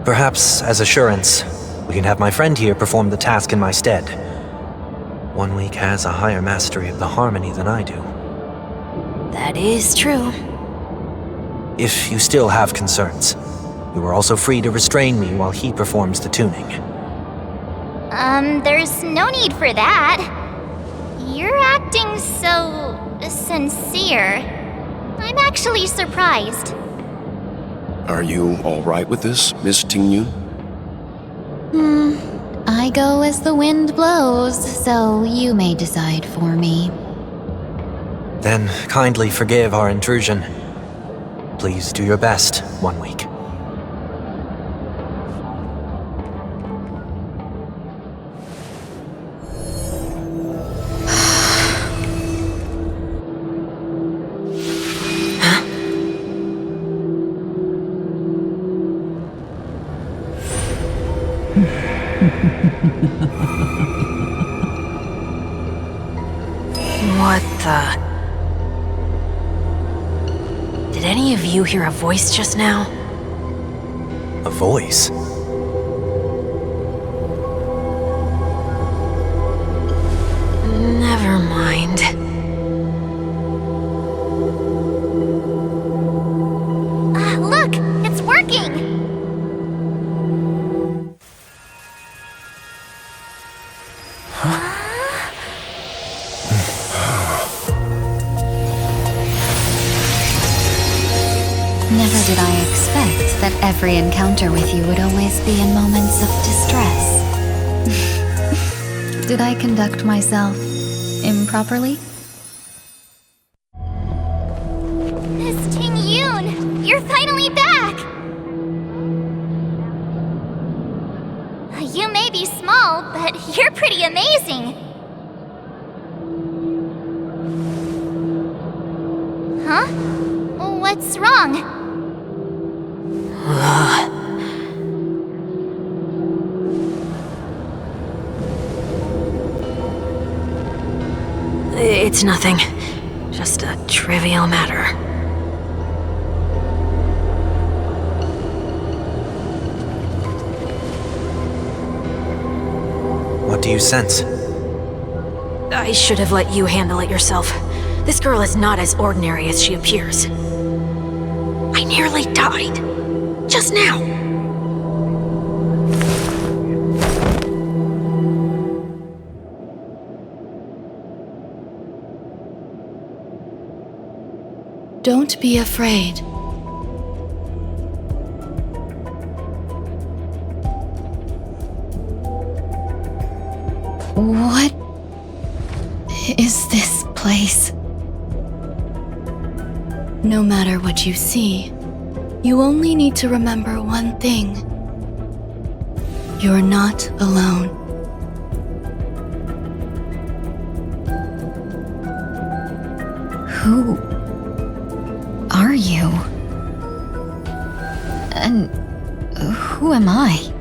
Perhaps, as assurance, we can have my friend here perform the task in my stead. Wonweek has a higher mastery of the harmony than I do. That is true. If you still have concerns, you are also free to restrain me while he performs the tuning. There's no need for that. You're acting so sincere. I'm actually surprised. Are you all right with this, Miss Tingyun? I go as the wind blows, so you may decide for me. Then kindly forgive our intrusion. Please do your best, Wonweek. What the... Did any of you hear a voice just now? A voice? Never mind. Look! It's working! Never did I expect that every encounter with you would always be in moments of distress. Did I conduct myself improperly? Miss Tingyun! You're finally back! You may be small, but you're pretty amazing! Huh? What's wrong? It's nothing. Just a trivial matter. What do you sense? I should have let you handle it yourself. This girl is not as ordinary as she appears. I nearly died. Just now. Don't be afraid. What is this place? No matter what you see, you only need to remember one thing. You're not alone. Who are you? And who am I?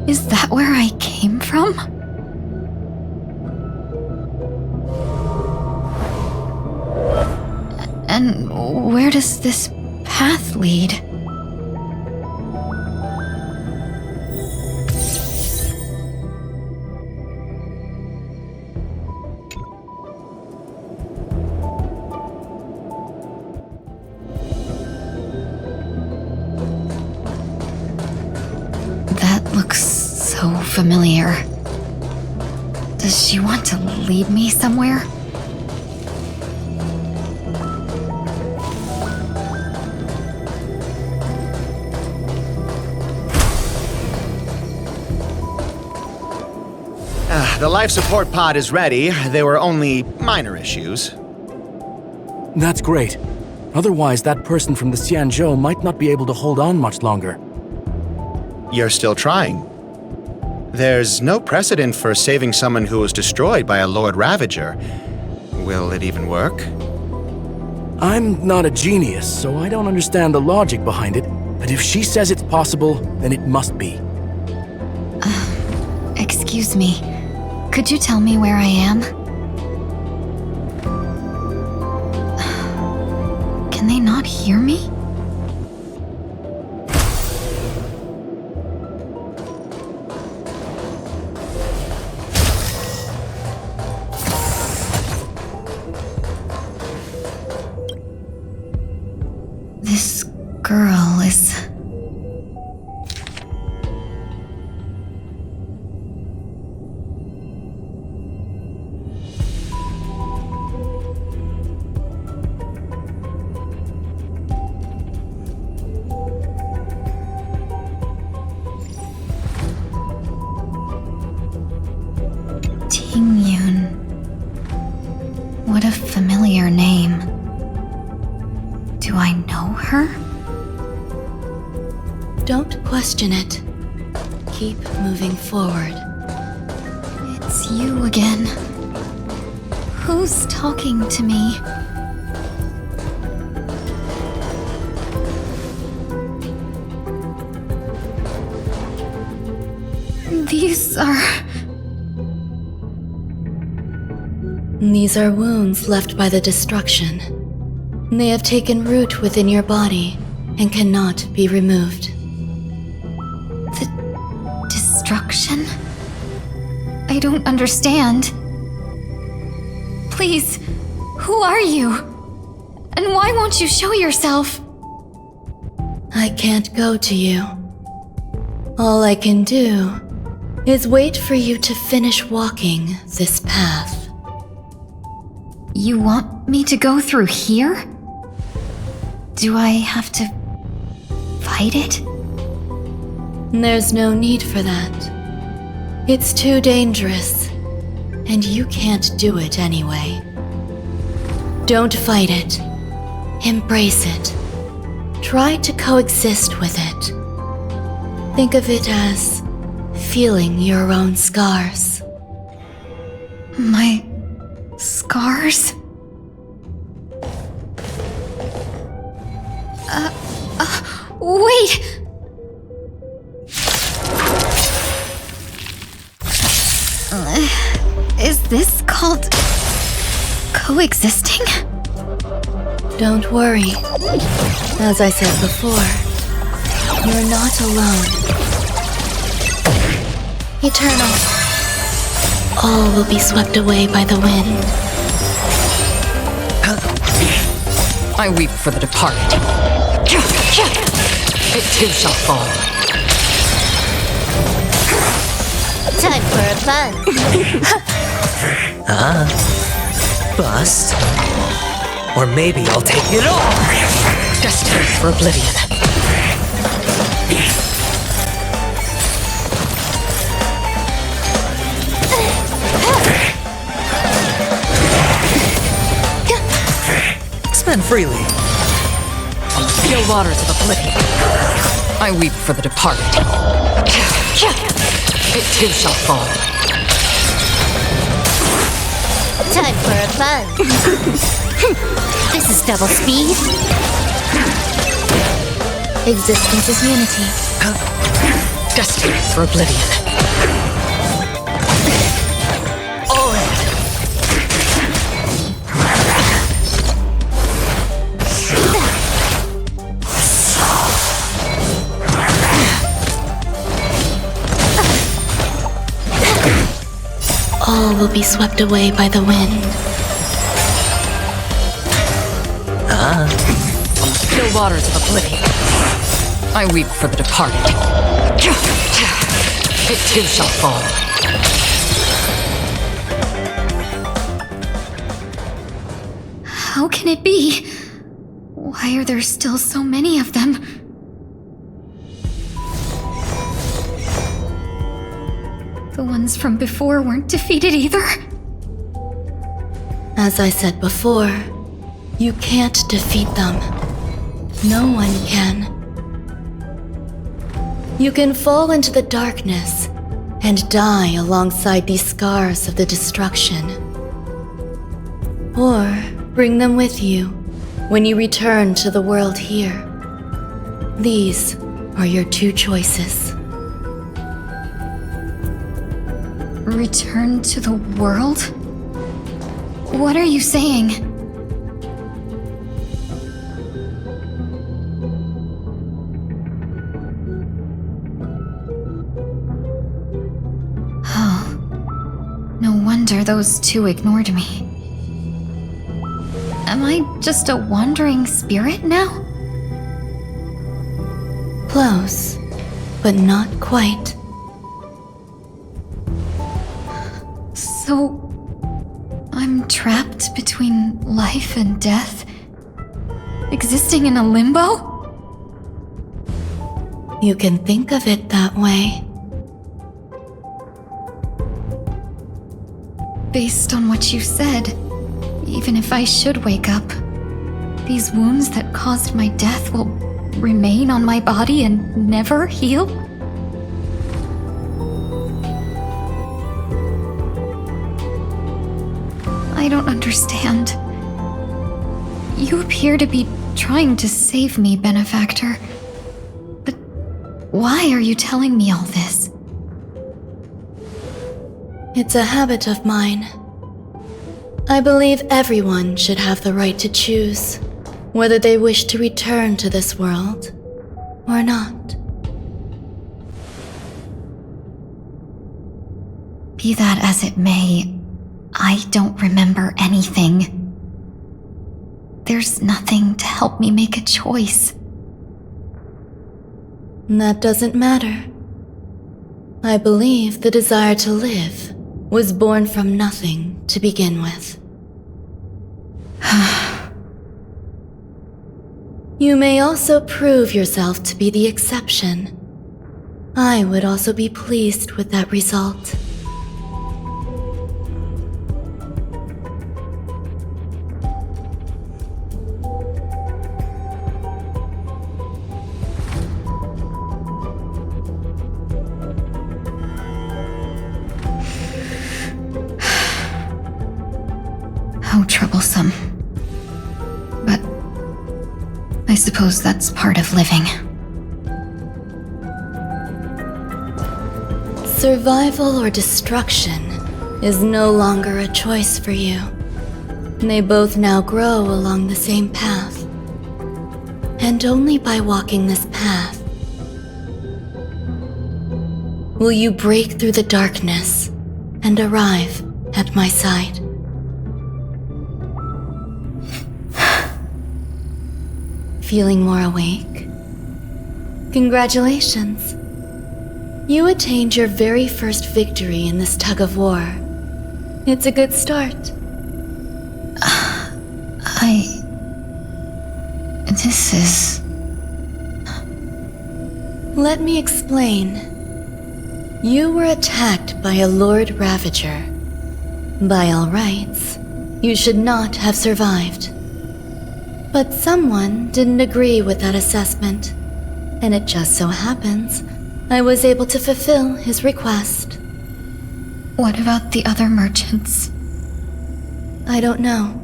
Is that where I came from? And where does this path lead? That looks so familiar. Does she want to lead me somewhere? The life support pod is ready. There were only minor issues. That's great. Otherwise, that person from the Xianzhou might not be able to hold on much longer. You're still trying. There's no precedent for saving someone who was destroyed by a Lord Ravager. Will it even work? I'm not a genius, so I don't understand the logic behind it, but if she says it's possible, then it must be. Excuse me. Could you tell me where I am? Can they not hear me? This girl is... Tingyun. What a familiar name. Do I know her? Don't question it. Keep moving forward. It's you again. Who's talking to me? These are wounds left by the destruction. They have taken root within your body and cannot be removed. The destruction? I don't understand. Please, who are you? And why won't you show yourself? I can't go to you. All I can do is wait for you to finish walking this path. You want me to go through here? Do I have to fight it? There's no need for that. It's too dangerous, and you can't do it anyway. Don't fight it. Embrace it. Try to coexist with it. Think of it as feeling your own scars. My scars? Wait! Is this called coexisting? Don't worry. As I said before, you're not alone. Eternal. All will be swept away by the wind. I weep for the departed. It too shall fall. Time for a fun. Bust? Or maybe I'll take it all! Destined for oblivion. Spend freely. On the still waters of oblivion, I weep for the departed. It too shall fall. Time for a fun. This is double speed. Existence is unity. Destined for oblivion. All in. All will be swept away by the wind. On the still waters of oblivion, I weep for the departed. It too shall fall. How can it be? Why are there still so many of them? The ones from before weren't defeated either? As I said before, you can't defeat them. No one can. You can fall into the darkness and die alongside these scars of the destruction. Or bring them with you when you return to the world here. These are your two choices. Return to the world? What are you saying? Oh. No wonder those two ignored me. Am I just a wandering spirit now? Close, but not quite. So, I'm trapped between life and death? Existing in a limbo? You can think of it that way. Based on what you said, even if I should wake up, these wounds that caused my death will remain on my body and never heal? I don't understand. You appear to be trying to save me, Benefactor. But why are you telling me all this? It's a habit of mine. I believe everyone should have the right to choose whether they wish to return to this world or not. Be that as it may, I don't remember anything. There's nothing to help me make a choice. That doesn't matter. I believe the desire to live was born from nothing to begin with. You may also prove yourself to be the exception. I would also be pleased with that result. How troublesome. But I suppose that's part of living. Survival or destruction is no longer a choice for you. They both now grow along the same path. And only by walking this path will you break through the darkness and arrive at my side. Feeling more awake? Congratulations. You attained your very first victory in this tug-of-war. It's a good start. This is... Let me explain. You were attacked by a Lord Ravager. By all rights, you should not have survived. But someone didn't agree with that assessment, and it just so happens I was able to fulfill his request. What about the other merchants? I don't know.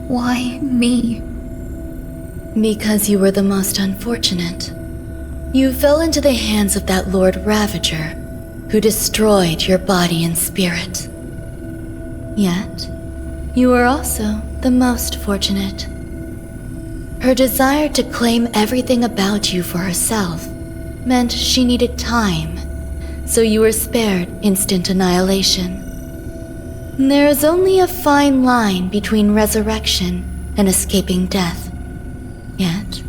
Why me? Because you were the most unfortunate. You fell into the hands of that Lord Ravager, who destroyed your body and spirit. Yet, you were also the most fortunate. Her desire to claim everything about you for herself meant she needed time, so you were spared instant annihilation. There is only a fine line between resurrection and escaping death. Yet,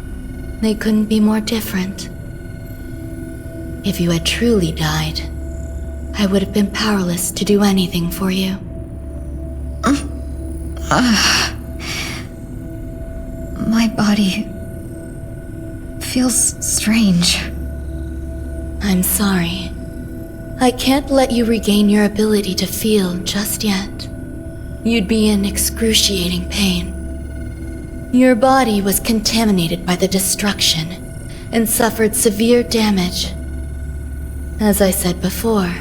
they couldn't be more different. If you had truly died, I would have been powerless to do anything for you. My body feels strange. I'm sorry. I can't let you regain your ability to feel just yet. You'd be in excruciating pain. Your body was contaminated by the destruction and suffered severe damage. As I said before,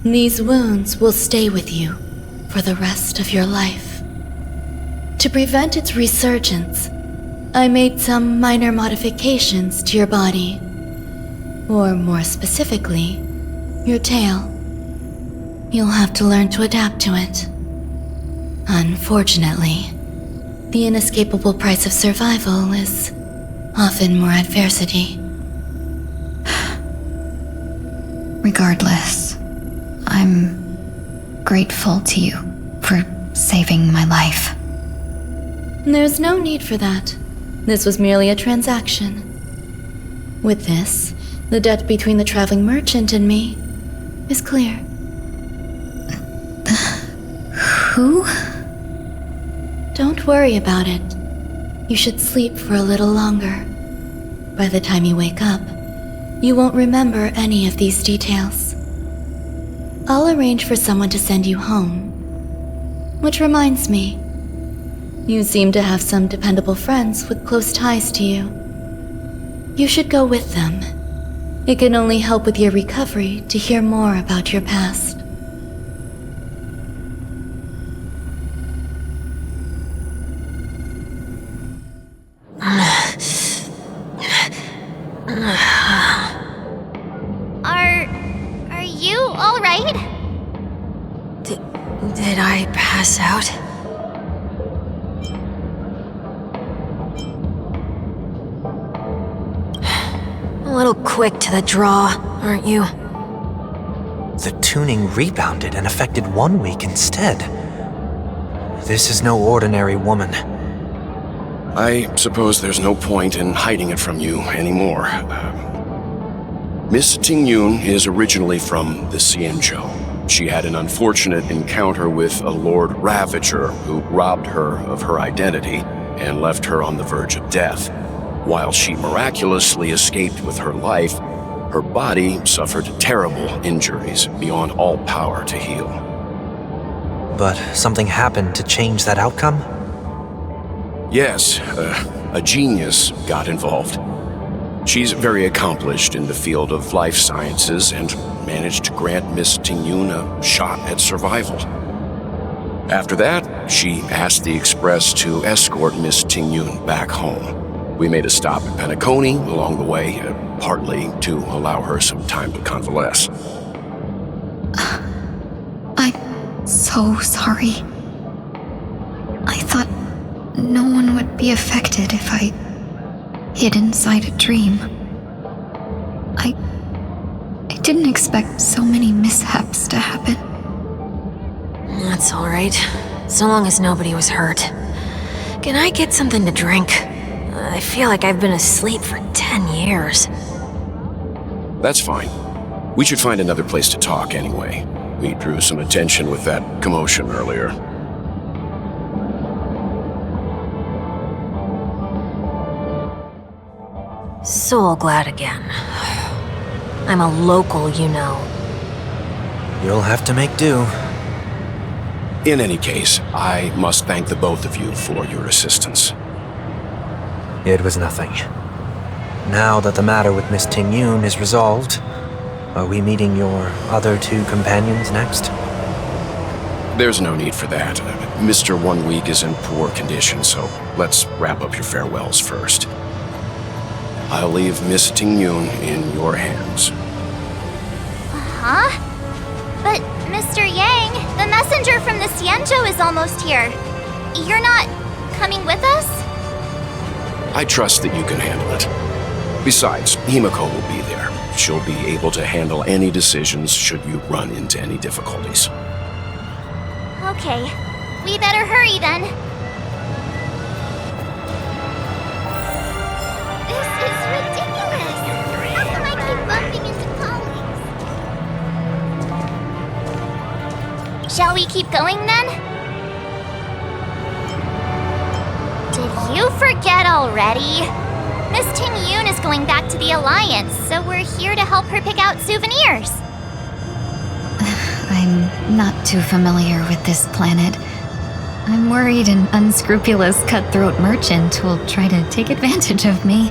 these wounds will stay with you for the rest of your life. To prevent its resurgence, I made some minor modifications to your body. Or more specifically, your tail. You'll have to learn to adapt to it. Unfortunately, the inescapable price of survival is often more adversity. Regardless, I'm grateful to you for saving my life. There's no need for that. This was merely a transaction. With this, the debt between the traveling merchant and me is clear. Who? Don't worry about it. You should sleep for a little longer. By the time you wake up, you won't remember any of these details. I'll arrange for someone to send you home. Which reminds me, you seem to have some dependable friends with close ties to you. You should go with them. It can only help with your recovery to hear more about your past. Are you all right? Did I pass out? A little quick to the draw, aren't you? The tuning rebounded and affected Wonweek instead. This is no ordinary woman. I suppose there's no point in hiding it from you anymore. Miss Tingyun is originally from the Xianzhou. She had an unfortunate encounter with a Lord Ravager who robbed her of her identity and left her on the verge of death. While she miraculously escaped with her life, her body suffered terrible injuries beyond all power to heal. But something happened to change that outcome? Yes, a genius got involved. She's very accomplished in the field of life sciences and managed to grant Miss Tingyun a shot at survival. After that, she asked the Express to escort Miss Tingyun back home. We made a stop at Penacony along the way, partly to allow her some time to convalesce. I'm so sorry. I thought no one would be affected if I hid inside a dream. I didn't expect so many mishaps to happen. That's all right, so long as nobody was hurt. Can I get something to drink? I feel like I've been asleep for 10 years. That's fine. We should find another place to talk anyway. We drew some attention with that commotion earlier. So glad again. I'm a local, you know. You'll have to make do. In any case, I must thank the both of you for your assistance. It was nothing. Now that the matter with Miss Tingyun is resolved, are we meeting your other two companions next? There's no need for that. Mr. Wonweek is in poor condition, so let's wrap up your farewells first. I'll leave Miss Tingyun in your hands. Huh? But, Mr. Yang, the messenger from the Xianzhou is almost here. You're not coming with us? I trust that you can handle it. Besides, Himiko will be there. She'll be able to handle any decisions should you run into any difficulties. Okay, we better hurry then. This is ridiculous! How come I keep bumping into colleagues? Shall we keep going then? Did you forget already? Miss Tingyun is going back to the Alliance, so we're here to help her pick out souvenirs. I'm not too familiar with this planet. I'm worried an unscrupulous cutthroat merchant will try to take advantage of me.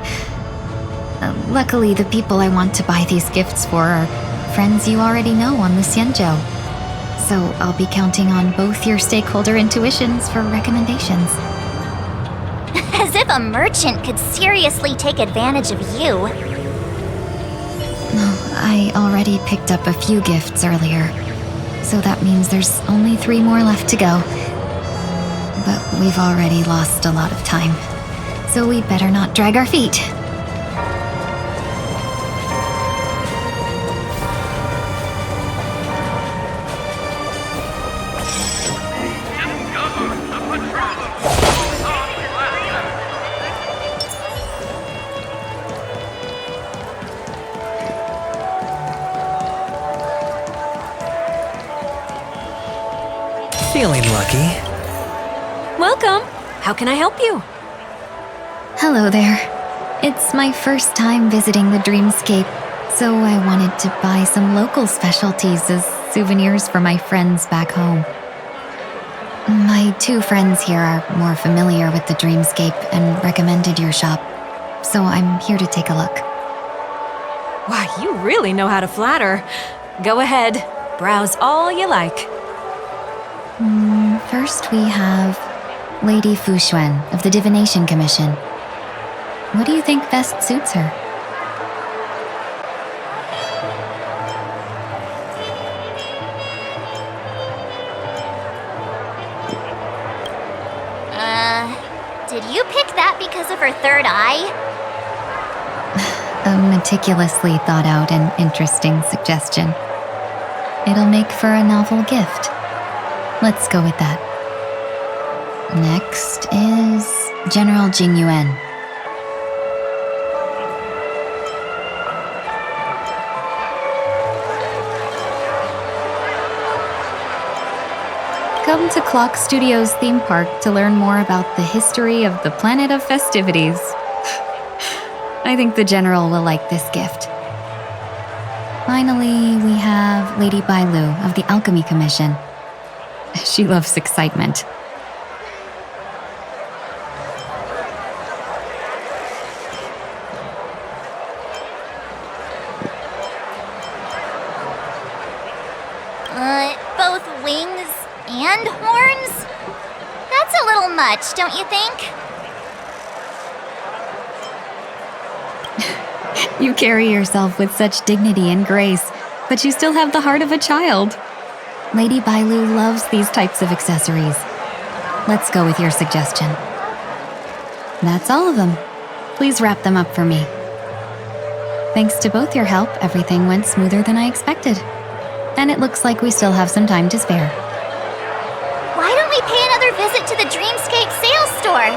Luckily, the people I want to buy these gifts for are friends you already know on the Xianzhou. So I'll be counting on both your stakeholder intuitions for recommendations. As if a merchant could seriously take advantage of you. I already picked up a few gifts earlier, so that means there's only 3 more left to go. But we've already lost a lot of time, so we'd better not drag our feet. Feeling lucky. Welcome. How can I help you? Hello there. It's my first time visiting the Dreamscape, so I wanted to buy some local specialties as souvenirs for my friends back home. My 2 friends here are more familiar with the Dreamscape and recommended your shop, so I'm here to take a look. Why, you really know how to flatter. Go ahead, browse all you like. First we have Lady Fuxuan of the Divination Commission. What do you think best suits her? Did you pick that because of her third eye? A meticulously thought out and interesting suggestion. It'll make for a novel gift. Let's go with that. Next is General Tingyun. Come to Clock Studios theme park to learn more about the history of the planet of festivities. I think the General will like this gift. Finally, we have Lady Bailu of the Alchemy Commission. She loves excitement. Both wings and horns? That's a little much, don't you think? You carry yourself with such dignity and grace, but you still have the heart of a child. Lady Bailu loves these types of accessories. Let's go with your suggestion. That's all of them. Please wrap them up for me. Thanks to both your help, everything went smoother than I expected. And it looks like we still have some time to spare. Why don't we pay another visit to the Dreamscape sales store?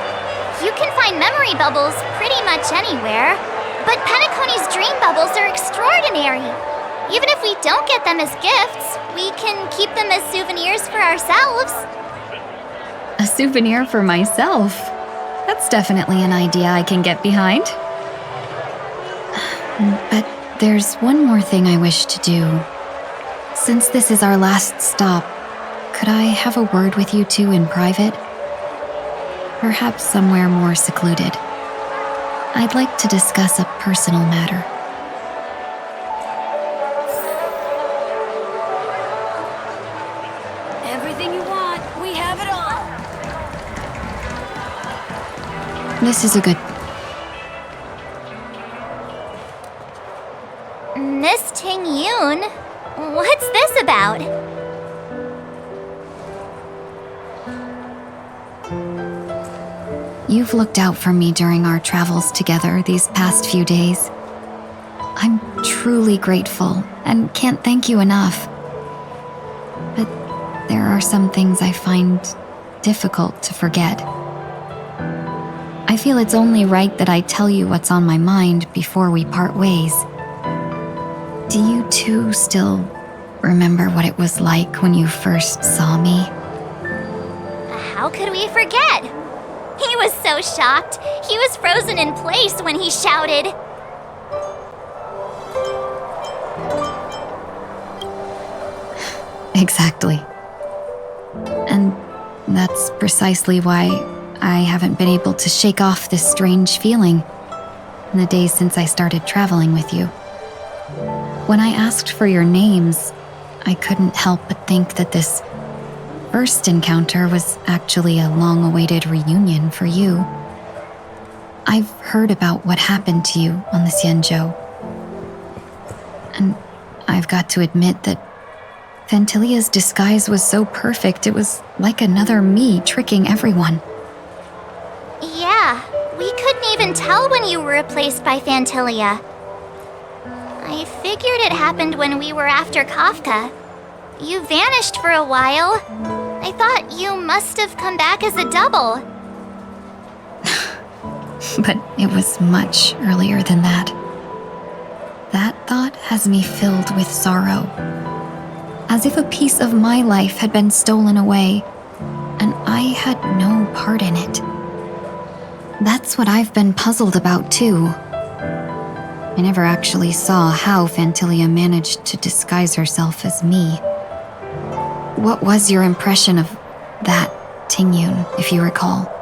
You can find memory bubbles pretty much anywhere, but Penacony's dream bubbles are extraordinary. Even if we don't get them as gifts, we can keep them as souvenirs for ourselves. A souvenir for myself? That's definitely an idea I can get behind. But there's one more thing I wish to do. Since this is our last stop, could I have a word with you two in private? Perhaps somewhere more secluded. I'd like to discuss a personal matter. Everything you want, we have it all. This is a good... Miss Tingyun, what's this about? You've looked out for me during our travels together these past few days. I'm truly grateful and can't thank you enough. But there are some things I find difficult to forget. I feel it's only right that I tell you what's on my mind before we part ways. Do you two still remember what it was like when you first saw me? How could we forget? He was so shocked. He was frozen in place when he shouted. Exactly. And that's precisely why I haven't been able to shake off this strange feeling in the days since I started traveling with you. When I asked for your names, I couldn't help but think that this first encounter was actually a long-awaited reunion for you. I've heard about what happened to you on the Xianzhou. And I've got to admit that Fantilia's disguise was so perfect, it was like another me tricking everyone. Yeah, we couldn't even tell when you were replaced by Fantilia. I figured it happened when we were after Kafka. You vanished for a while. I thought you must have come back as a double. But it was much earlier than that. That thought has me filled with sorrow. As if a piece of my life had been stolen away, and I had no part in it. That's what I've been puzzled about, too. I never actually saw how Fantilia managed to disguise herself as me. What was your impression of that Tingyun, if you recall?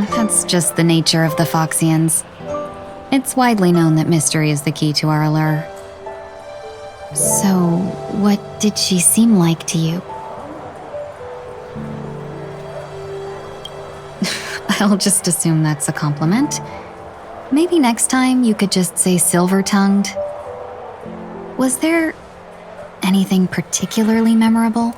That's just the nature of the Foxians. It's widely known that mystery is the key to our allure. So, what did she seem like to you? I'll just assume that's a compliment. Maybe next time you could just say silver-tongued. Was there anything particularly memorable?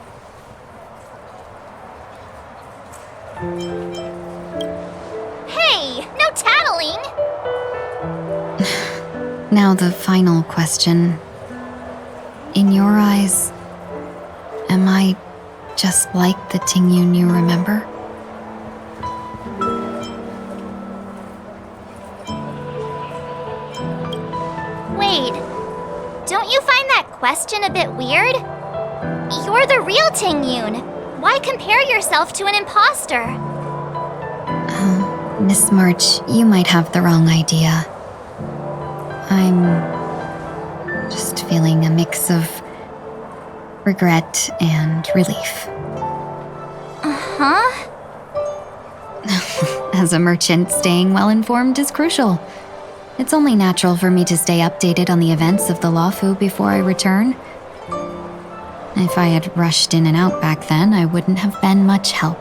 Hey, no tattling! Now the final question. In your eyes, am I just like the Tingyun you remember? Wait, don't you find that question a bit weird? You're the real Tingyun. Why compare yourself to an imposter? Miss March, you might have the wrong idea. I'm just feeling a mix of regret and relief. Uh-huh. As a merchant, staying well-informed is crucial. It's only natural for me to stay updated on the events of the Lawfu before I return. If I had rushed in and out back then, I wouldn't have been much help.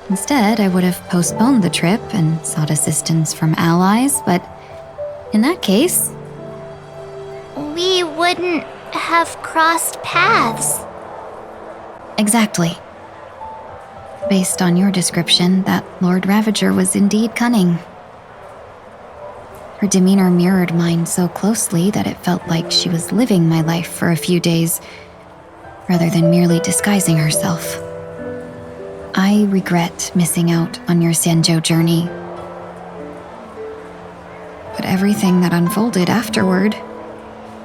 Instead, I would have postponed the trip and sought assistance from allies, but in that case, we wouldn't have crossed paths. Exactly. Based on your description, that Lord Ravager was indeed cunning. Her demeanor mirrored mine so closely that it felt like she was living my life for a few days, rather than merely disguising herself. I regret missing out on your Senjo journey. But everything that unfolded afterward,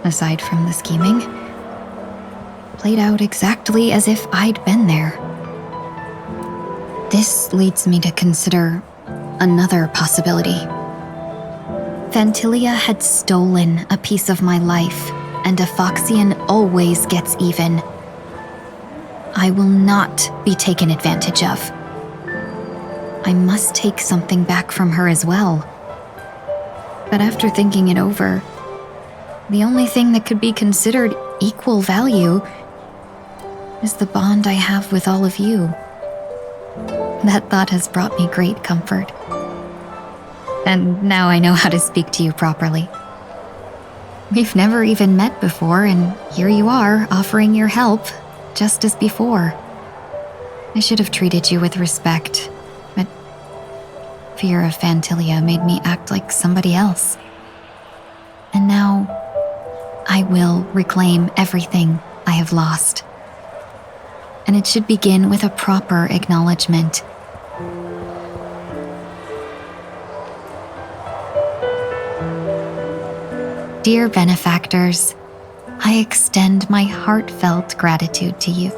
aside from the scheming, played out exactly as if I'd been there. This leads me to consider another possibility. Fantilia had stolen a piece of my life, and a Foxian always gets even. I will not be taken advantage of. I must take something back from her as well. But after thinking it over, the only thing that could be considered equal value is the bond I have with all of you. That thought has brought me great comfort. And now I know how to speak to you properly. We've never even met before, and here you are, offering your help, just as before. I should have treated you with respect, but fear of Fantilia made me act like somebody else. And now, I will reclaim everything I have lost. And it should begin with a proper acknowledgement. Dear benefactors, I extend my heartfelt gratitude to you.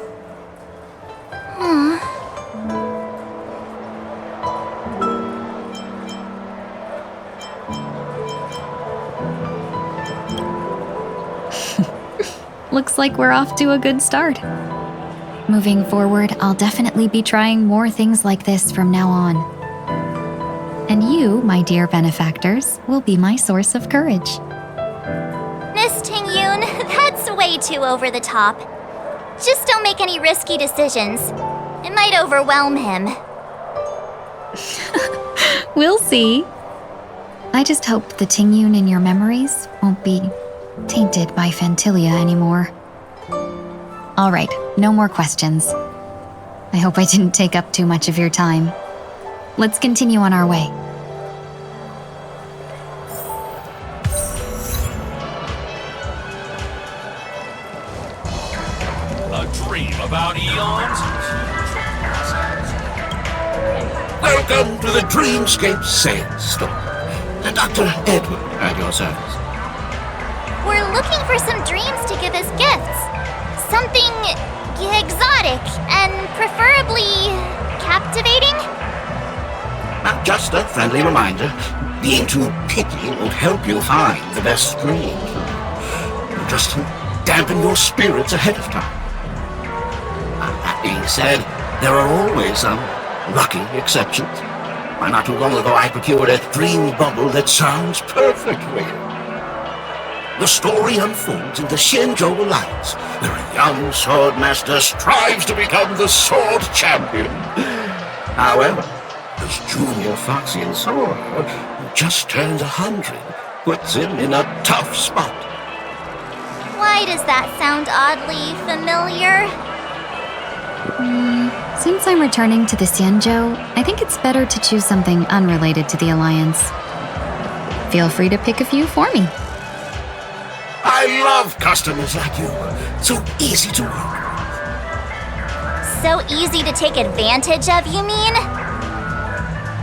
Looks like we're off to a good start. Moving forward, I'll definitely be trying more things like this from now on. And you, my dear benefactors, will be my source of courage. Miss Tingyun, that's way too over the top. Just don't make any risky decisions. It might overwhelm him. We'll see. I just hope the Tingyun in your memories won't be tainted by Fantilia anymore. All right, no more questions. I hope I didn't take up too much of your time. Let's continue on our way. A dream about eons? Welcome to the Dreamscape Sales Store. Dr. Edward at your service. We're looking for some dreams to give as gifts. Something exotic and preferably captivating. Just a friendly reminder, being too picky won't help you find the best dreams. Just dampen your spirits ahead of time. That being said, there are always some lucky exceptions. Not too long ago, I procured a dream bubble that sounds perfect for you. The story unfolds in the Xianzhou Alliance, where a young swordmaster strives to become the sword champion. However, his junior Foxian sword, who just turned 100, puts him in a tough spot. Why does that sound oddly familiar? Since I'm returning to the Xianzhou, I think it's better to choose something unrelated to the Alliance. Feel free to pick a few for me. I love customers like you. So easy to work with. So easy to take advantage of, you mean?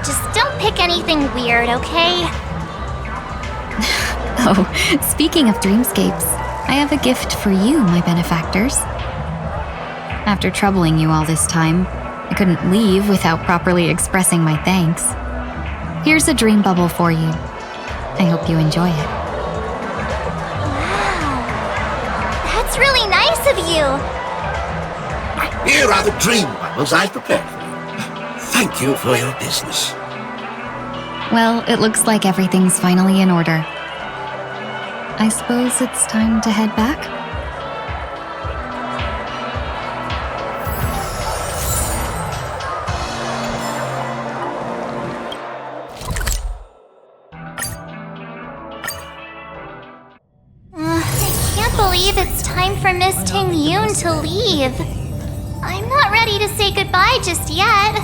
Just don't pick anything weird, okay? Oh, speaking of dreamscapes, I have a gift for you, my benefactors. After troubling you all this time, I couldn't leave without properly expressing my thanks. Here's a dream bubble for you. I hope you enjoy it. Wow. That's really nice of you. Here are the dream bubbles I've prepared for you. Thank you for your business. Well, it looks like everything's finally in order. I suppose it's time to head back? It's time for Miss Tingyun to leave. I'm not ready to say goodbye just yet.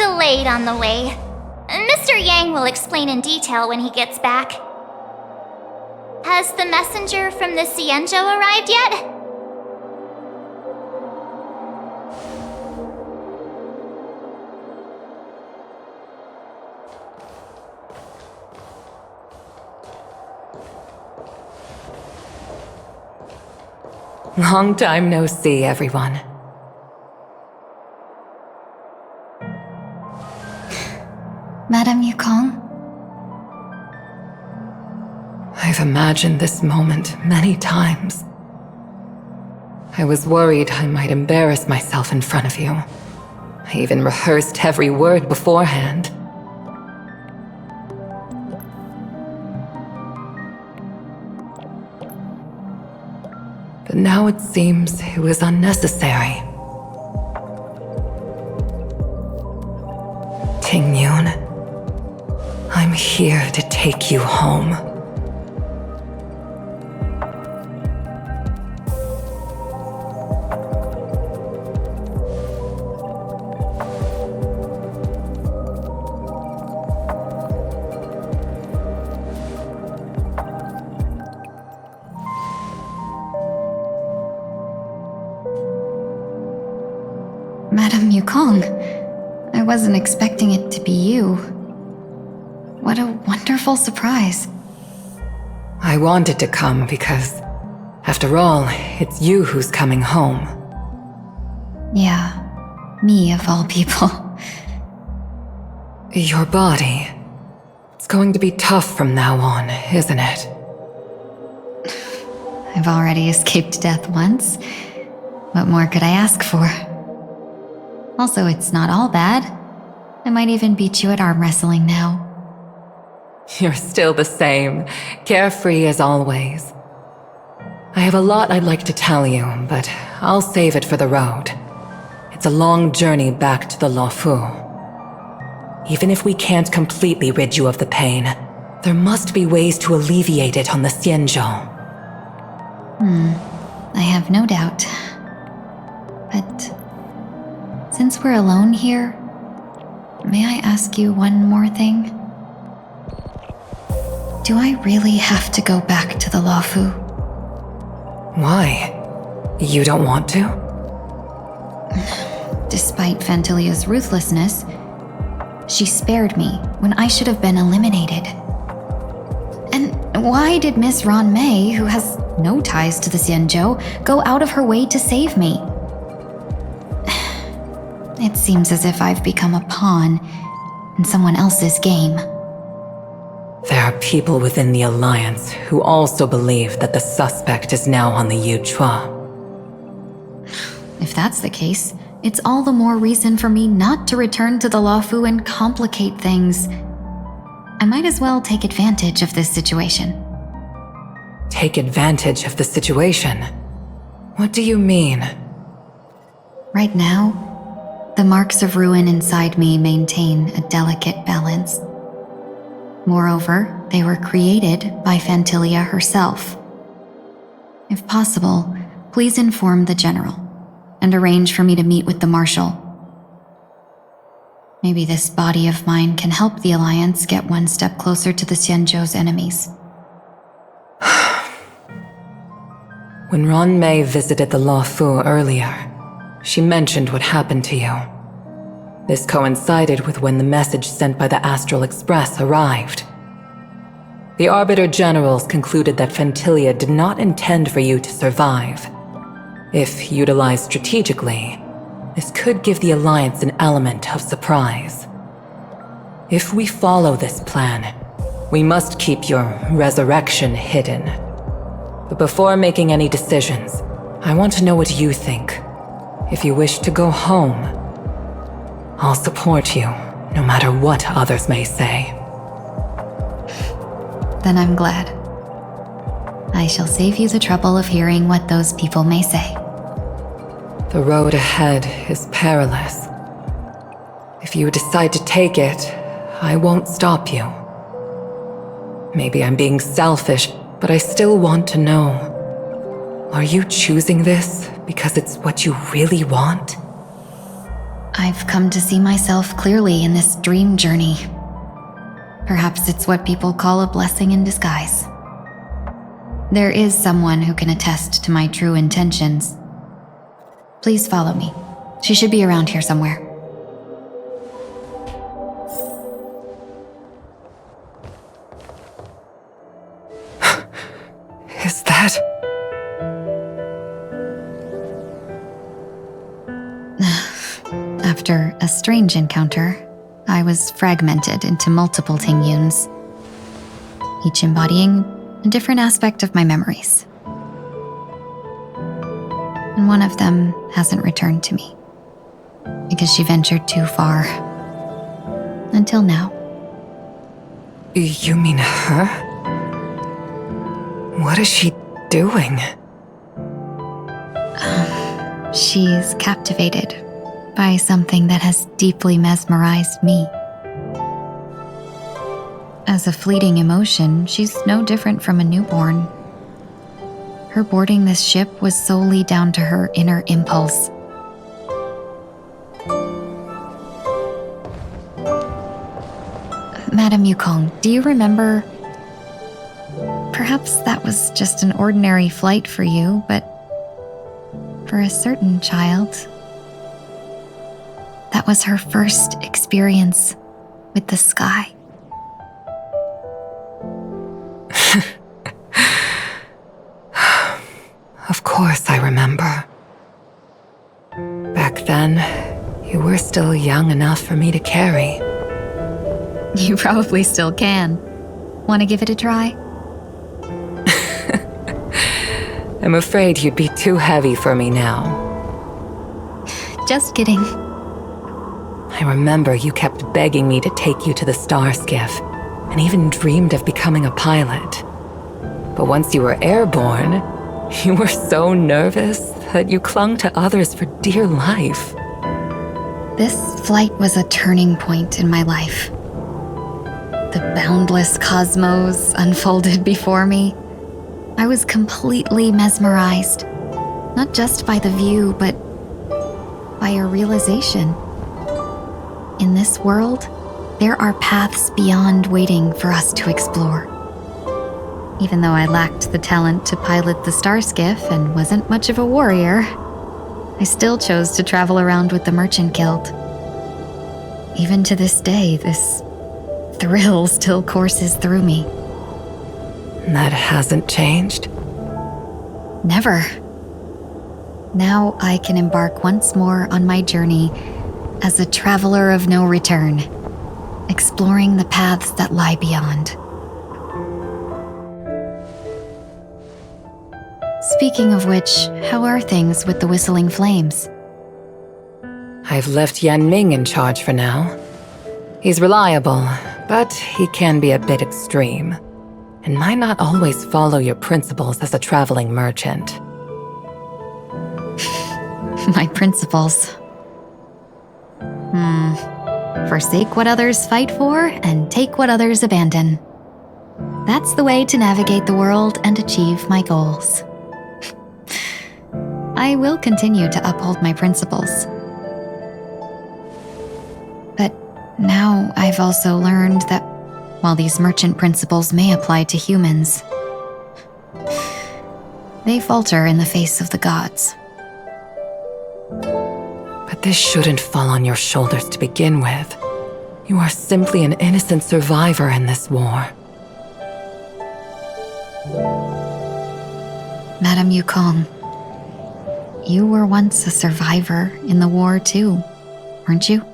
delayed on the way. Mr. Yang will explain in detail when he gets back. Has the messenger from the Xianzhou arrived yet? Long time no see, everyone. Madame Yukong? I've imagined this moment many times. I was worried I might embarrass myself in front of you. I even rehearsed every word beforehand. But now it seems it was unnecessary. Tingyun, I'm here to take you home. Madame Yukong, I wasn't expecting it to be you. What a wonderful surprise. I wanted to come because, after all, it's you who's coming home. Yeah, me of all people. Your body. It's going to be tough from now on, isn't it? I've already escaped death once. What more could I ask for? Also, it's not all bad. I might even beat you at arm wrestling now. You're still the same, carefree as always. I have a lot I'd like to tell you, but I'll save it for the road. It's a long journey back to the Luofu. Even if we can't completely rid you of the pain, there must be ways to alleviate it on the Xianzhou. I have no doubt. But since we're alone here, may I ask you one more thing? Do I really have to go back to the Luofu? Why? You don't want to? Despite Fantilia's ruthlessness, she spared me when I should have been eliminated. And why did Miss Ron Mei, who has no ties to the Xianzhou, go out of her way to save me? It seems as if I've become a pawn in someone else's game. There are people within the Alliance who also believe that the suspect is now on the Yuchua. If that's the case, it's all the more reason for me not to return to the Luofu and complicate things. I might as well take advantage of this situation. Take advantage of the situation? What do you mean? Right now, the marks of ruin inside me maintain a delicate balance. Moreover, they were created by Fantilia herself. If possible, please inform the General and arrange for me to meet with the Marshal. Maybe this body of mine can help the Alliance get one step closer to the Xianzhou's enemies. When Ron Mei visited the Luofu earlier, she mentioned what happened to you. This coincided with when the message sent by the Astral Express arrived. The Arbiter Generals concluded that Fantilia did not intend for you to survive. If utilized strategically, this could give the Alliance an element of surprise. If we follow this plan, we must keep your resurrection hidden. But before making any decisions, I want to know what you think. If you wish to go home, I'll support you, no matter what others may say. Then I'm glad. I shall save you the trouble of hearing what those people may say. The road ahead is perilous. If you decide to take it, I won't stop you. Maybe I'm being selfish, but I still want to know. Are you choosing this because it's what you really want? I've come to see myself clearly in this dream journey. Perhaps it's what people call a blessing in disguise. There is someone who can attest to my true intentions. Please follow me. She should be around here somewhere. Is that... After a strange encounter, I was fragmented into multiple Tingyuns, each embodying a different aspect of my memories. And one of them hasn't returned to me, because she ventured too far. Until now. You mean her? What is she doing? She's captivated by something that has deeply mesmerized me. As a fleeting emotion, she's no different from a newborn. Her boarding this ship was solely down to her inner impulse. Madame Yukong, do you remember? Perhaps that was just an ordinary flight for you, but for a certain child, that was her first experience with the sky. Of course I remember. Back then, you were still young enough for me to carry. You probably still can. Want to give it a try? I'm afraid you'd be too heavy for me now. Just kidding. I remember you kept begging me to take you to the star skiff, and even dreamed of becoming a pilot. But once you were airborne, you were so nervous that you clung to others for dear life. This flight was a turning point in my life. The boundless cosmos unfolded before me. I was completely mesmerized, not just by the view, but by a realization. In this world, there are paths beyond waiting for us to explore. Even though I lacked the talent to pilot the star skiff and wasn't much of a warrior, I still chose to travel around with the Merchant Guild. Even to this day, this thrill still courses through me. That hasn't changed? Never. Now I can embark once more on my journey as a traveler of no return, exploring the paths that lie beyond. Speaking of which, how are things with the Whistling Flames? I've left Yan Ming in charge for now. He's reliable, but he can be a bit extreme, and might not always follow your principles as a traveling merchant. My principles. Forsake what others fight for and take what others abandon. That's the way to navigate the world and achieve my goals. I will continue to uphold my principles. But now I've also learned that while these merchant principles may apply to humans, they falter in the face of the gods. But this shouldn't fall on your shoulders to begin with. You are simply an innocent survivor in this war. Madame Yukong, you were once a survivor in the war too, weren't you?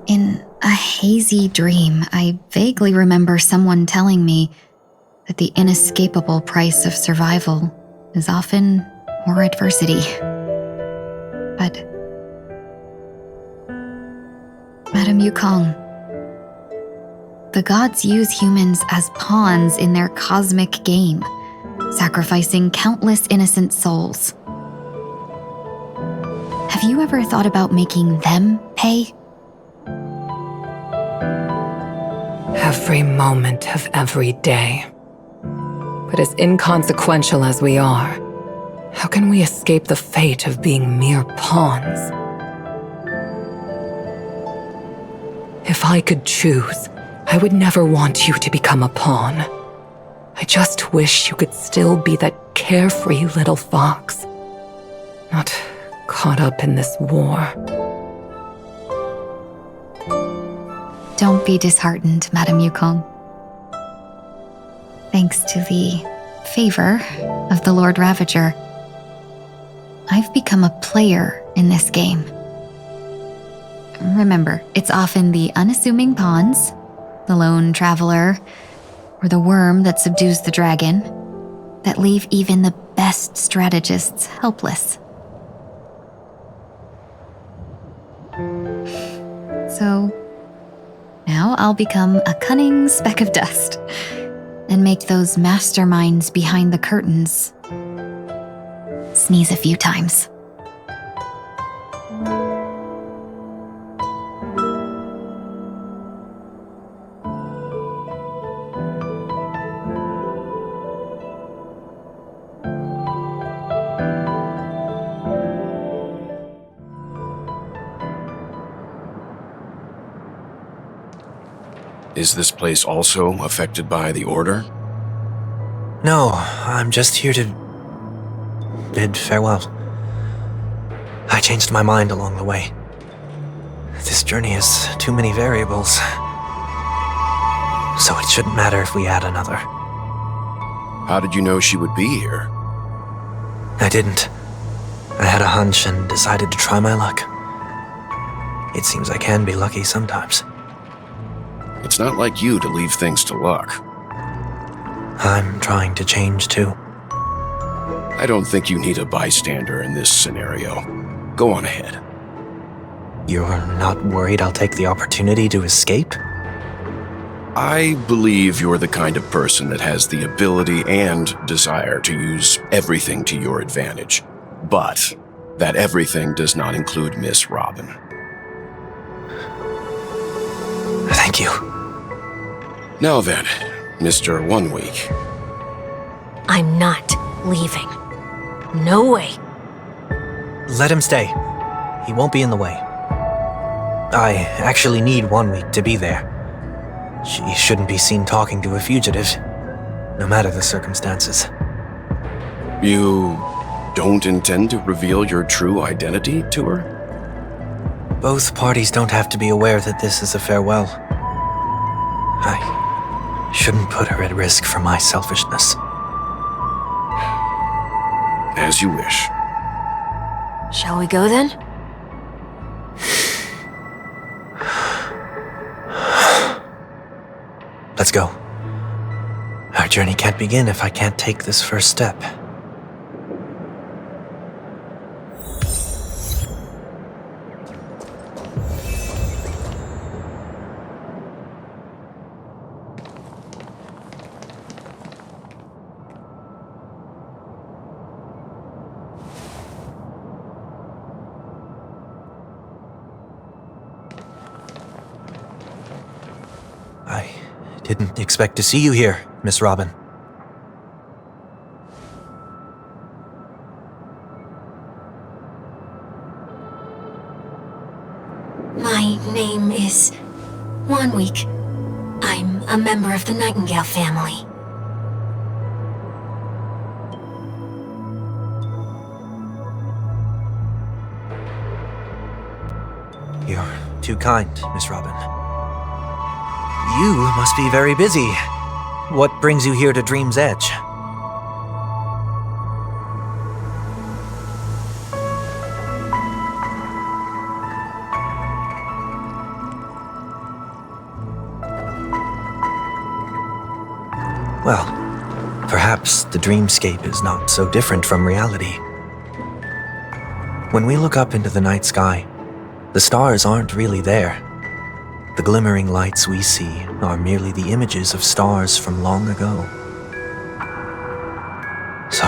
In a hazy dream, I vaguely remember someone telling me that the inescapable price of survival is often more adversity. But, Madame Yukong, the gods use humans as pawns in their cosmic game, sacrificing countless innocent souls. Have you ever thought about making them pay? Every moment of every day. But as inconsequential as we are, how can we escape the fate of being mere pawns? If I could choose, I would never want you to become a pawn. I just wish you could still be that carefree little fox, not caught up in this war. Don't be disheartened, Madame Yukong. Thanks to the favor of the Lord Ravager, I've become a player in this game. Remember, it's often the unassuming pawns, the lone traveler, or the worm that subdues the dragon, that leave even the best strategists helpless. So, now I'll become a cunning speck of dust, and make those masterminds behind the curtains sneeze a few times. Is this place also affected by the Order? No, I'm just here to bid farewell. I changed my mind along the way. This journey has too many variables, so it shouldn't matter if we add another. How did you know she would be here? I didn't. I had a hunch and decided to try my luck. It seems I can be lucky sometimes. It's not like you to leave things to luck. I'm trying to change too. I don't think you need a bystander in this scenario. Go on ahead. You're not worried I'll take the opportunity to escape? I believe you're the kind of person that has the ability and desire to use everything to your advantage. But that everything does not include Miss Robin. Thank you. Now then, Mr. Wonweek. I'm not leaving. No way. Let him stay. He won't be in the way. I actually need Wonweek to be there. She shouldn't be seen talking to a fugitive, no matter the circumstances. You don't intend to reveal your true identity to her? Both parties don't have to be aware that this is a farewell. I shouldn't put her at risk for my selfishness. As you wish. Shall we go then? Let's go. Our journey can't begin if I can't take this first step. I didn't expect to see you here, Miss Robin. My name is Wonweek. I'm a member of the Nightingale family. You're too kind, Miss Robin. You must be very busy. What brings you here to Dream's Edge? Well, perhaps the dreamscape is not so different from reality. When we look up into the night sky, the stars aren't really there. The glimmering lights we see are merely the images of stars from long ago. So,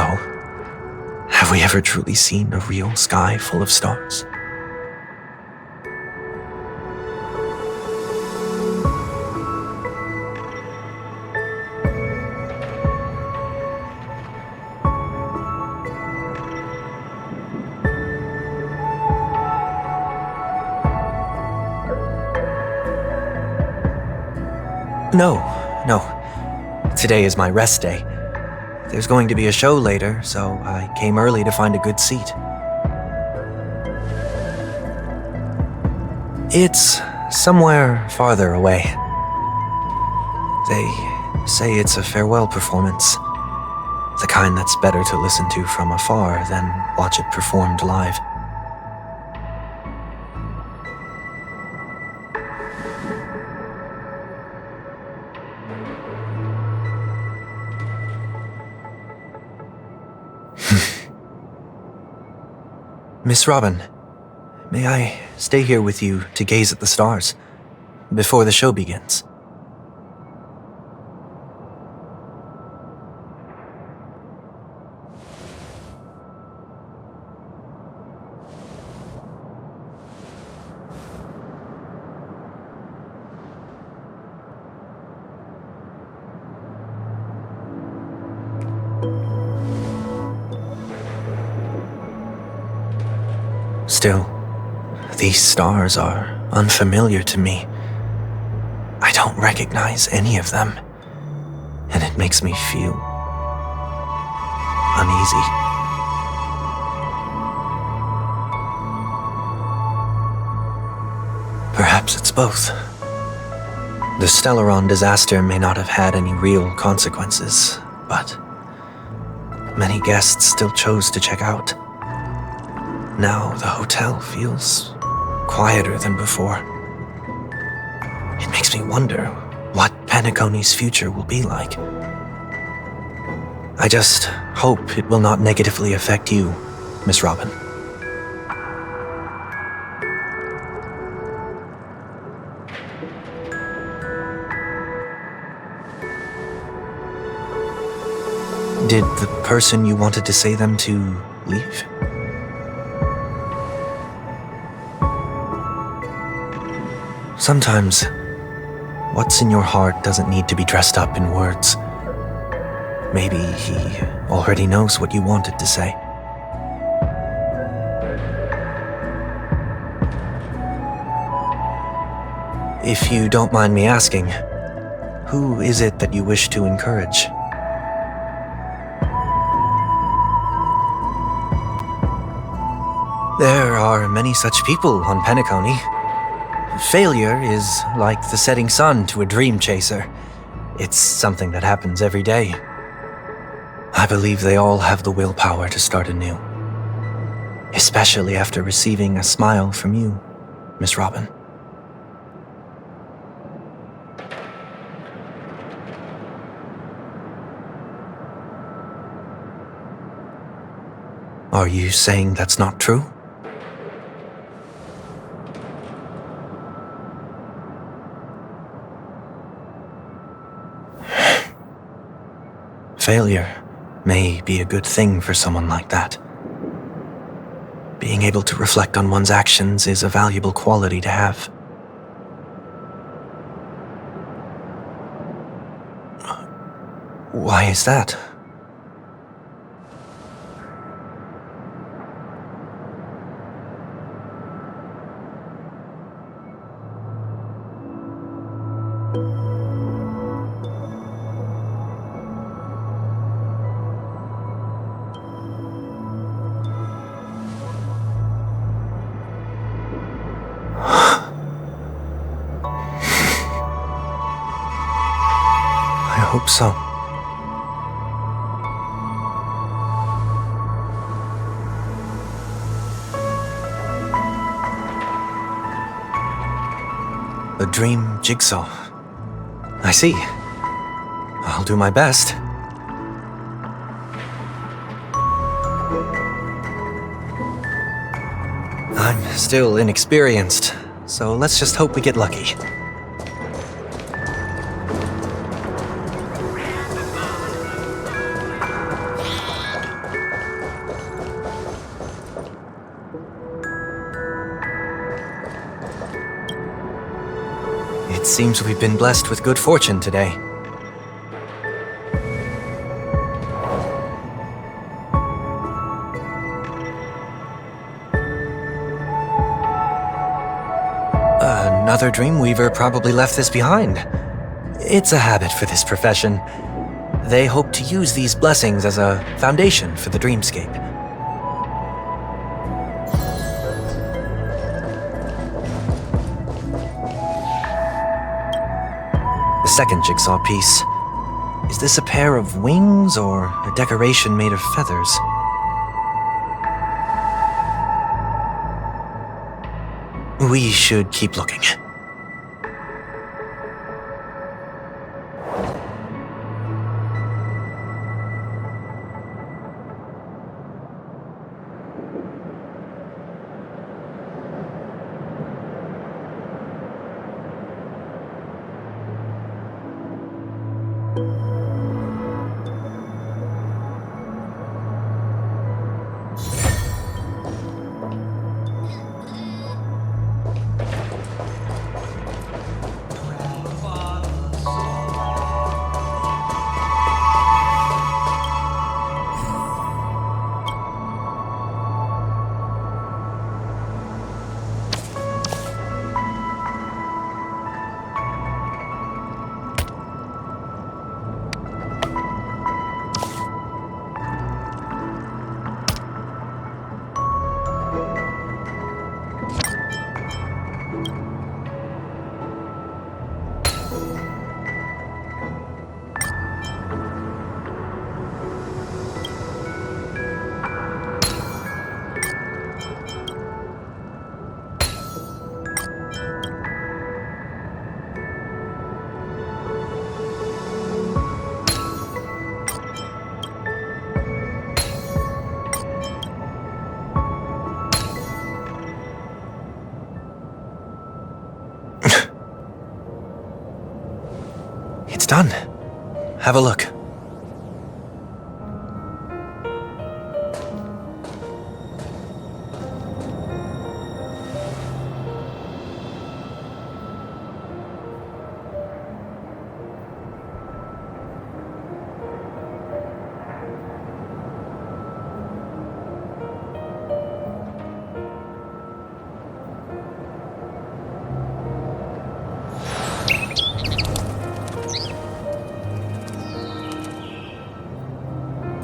have we ever truly seen a real sky full of stars? No. Today is my rest day. There's going to be a show later, so I came early to find a good seat. It's somewhere farther away. They say it's a farewell performance. The kind that's better to listen to from afar than watch it performed live. Miss Robin, may I stay here with you to gaze at the stars before the show begins? Still, these stars are unfamiliar to me. I don't recognize any of them, and it makes me feel uneasy. Perhaps it's both. The Stellaron disaster may not have had any real consequences, but many guests still chose to check out. Now the hotel feels quieter than before. It makes me wonder what Penacony's future will be like. I just hope it will not negatively affect you, Miss Robin. Did the person you wanted to say them to leave? Sometimes, what's in your heart doesn't need to be dressed up in words. Maybe he already knows what you wanted to say. If you don't mind me asking, who is it that you wish to encourage? There are many such people on Penacony. Failure is like the setting sun to a dream chaser. It's something that happens every day. I believe they all have the willpower to start anew. Especially after receiving a smile from you, Miss Robin. Are you saying that's not true? Failure may be a good thing for someone like that. Being able to reflect on one's actions is a valuable quality to have. Why is that? I hope so. A dream jigsaw. I see. I'll do my best. I'm still inexperienced, so let's just hope we get lucky. It seems we've been blessed with good fortune today. Another Dreamweaver probably left this behind. It's a habit for this profession. They hope to use these blessings as a foundation for the dreamscape. The second jigsaw piece. Is this a pair of wings or a decoration made of feathers? We should keep looking. It's done. Have a look.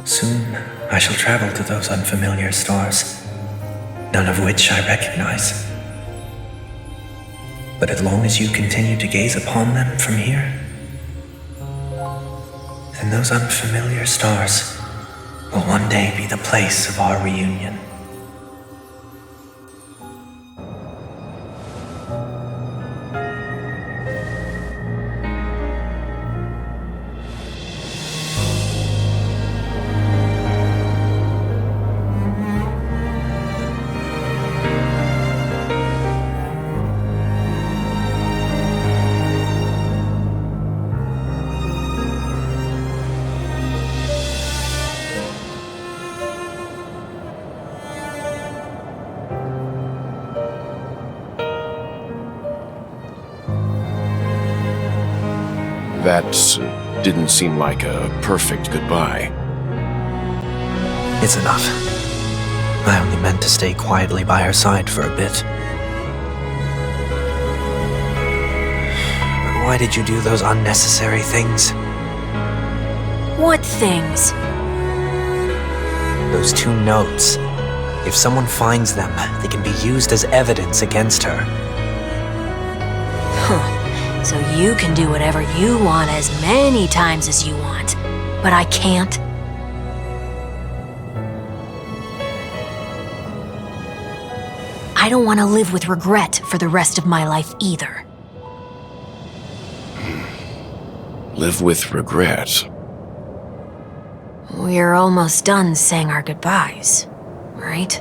Soon, I shall travel to those unfamiliar stars, none of which I recognize. But as long as you continue to gaze upon them from here, then those unfamiliar stars will one day be the place of our reunion. That didn't seem like a perfect goodbye. It's enough. I only meant to stay quietly by her side for a bit. But why did you do those unnecessary things? What things? Those 2 notes. If someone finds them, they can be used as evidence against her. Huh. So you can do whatever you want as many times as you want, but I can't? I don't want to live with regret for the rest of my life either. Live with regret? We're almost done saying our goodbyes, right?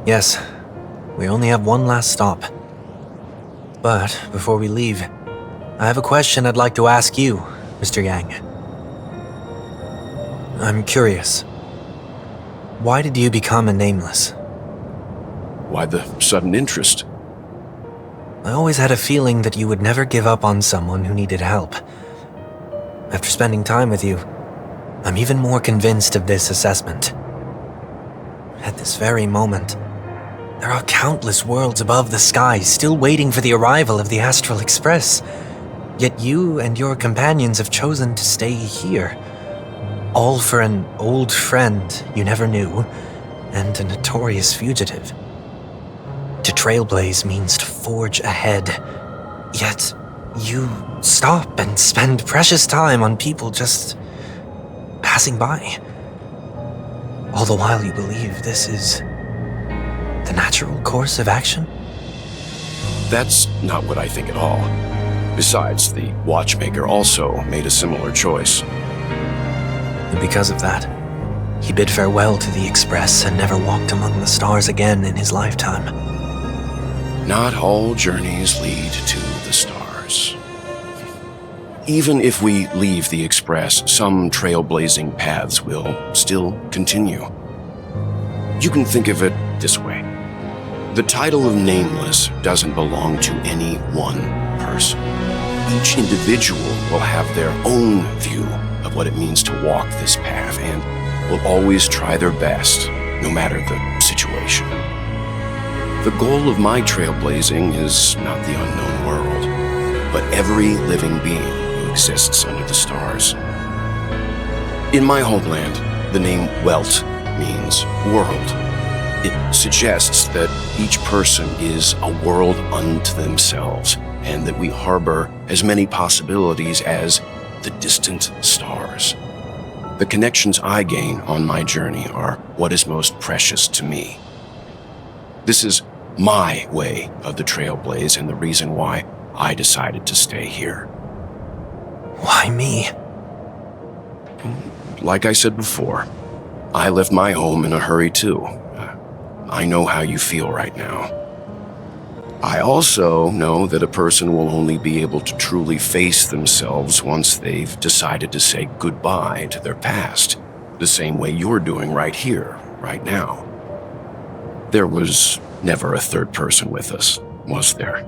Yes, we only have one last stop. But before we leave, I have a question I'd like to ask you, Mr. Yang. I'm curious. Why did you become a nameless? Why the sudden interest? I always had a feeling that you would never give up on someone who needed help. After spending time with you, I'm even more convinced of this assessment. At this very moment, There are countless worlds above the sky still waiting for the arrival of the Astral Express. Yet you and your companions have chosen to stay here. All for an old friend you never knew, and a notorious fugitive. To trailblaze means to forge ahead. Yet, you stop and spend precious time on people just passing by. All the while you believe this is the natural course of action? That's not what I think at all. Besides, the watchmaker also made a similar choice. And because of that, he bid farewell to the Express and never walked among the stars again in his lifetime. Not all journeys lead to the stars. Even if we leave the Express, some trailblazing paths will still continue. You can think of it this way. The title of Nameless doesn't belong to any one person. Each individual will have their own view of what it means to walk this path and will always try their best, no matter the situation. The goal of my trailblazing is not the unknown world, but every living being who exists under the stars. In my homeland, the name Welt means world. It suggests that each person is a world unto themselves, and that we harbor as many possibilities as the distant stars. The connections I gain on my journey are what is most precious to me. This is my way of the Trailblaze and the reason why I decided to stay here. Why me? Like I said before, I left my home in a hurry too. I know how you feel right now. I also know that a person will only be able to truly face themselves once they've decided to say goodbye to their past, the same way you're doing right here, right now. There was never a third person with us, was there?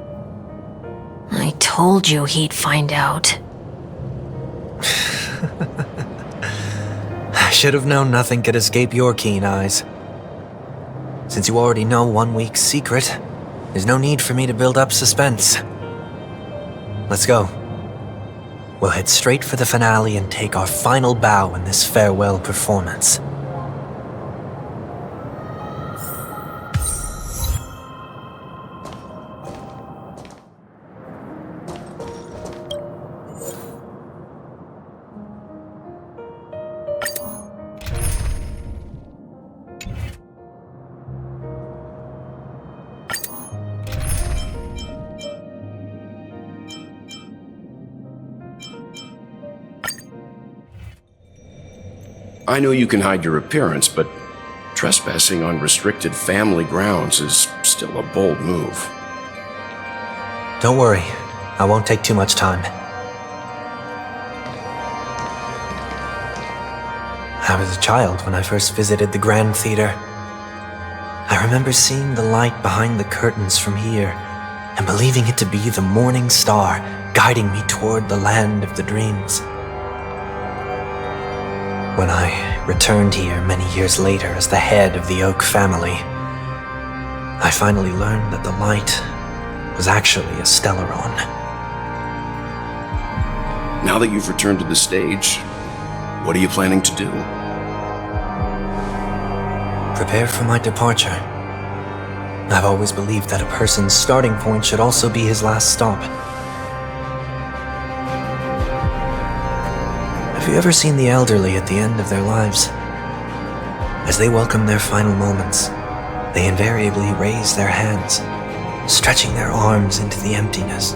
I told you he'd find out. I should have known nothing could escape your keen eyes. Since you already know Wonweek's secret, there's no need for me to build up suspense. Let's go. We'll head straight for the finale and take our final bow in this farewell performance. I know you can hide your appearance, but trespassing on restricted family grounds is still a bold move. Don't worry, I won't take too much time. I was a child when I first visited the Grand Theater. I remember seeing the light behind the curtains from here and believing it to be the morning star guiding me toward the land of the dreams. When I returned here many years later as the head of the Oak family, I finally learned that the light was actually a stellaron. Now that you've returned to the stage, what are you planning to do? Prepare for my departure. I've always believed that a person's starting point should also be his last stop. Have you ever seen the elderly at the end of their lives? As they welcome their final moments, they invariably raise their hands, stretching their arms into the emptiness.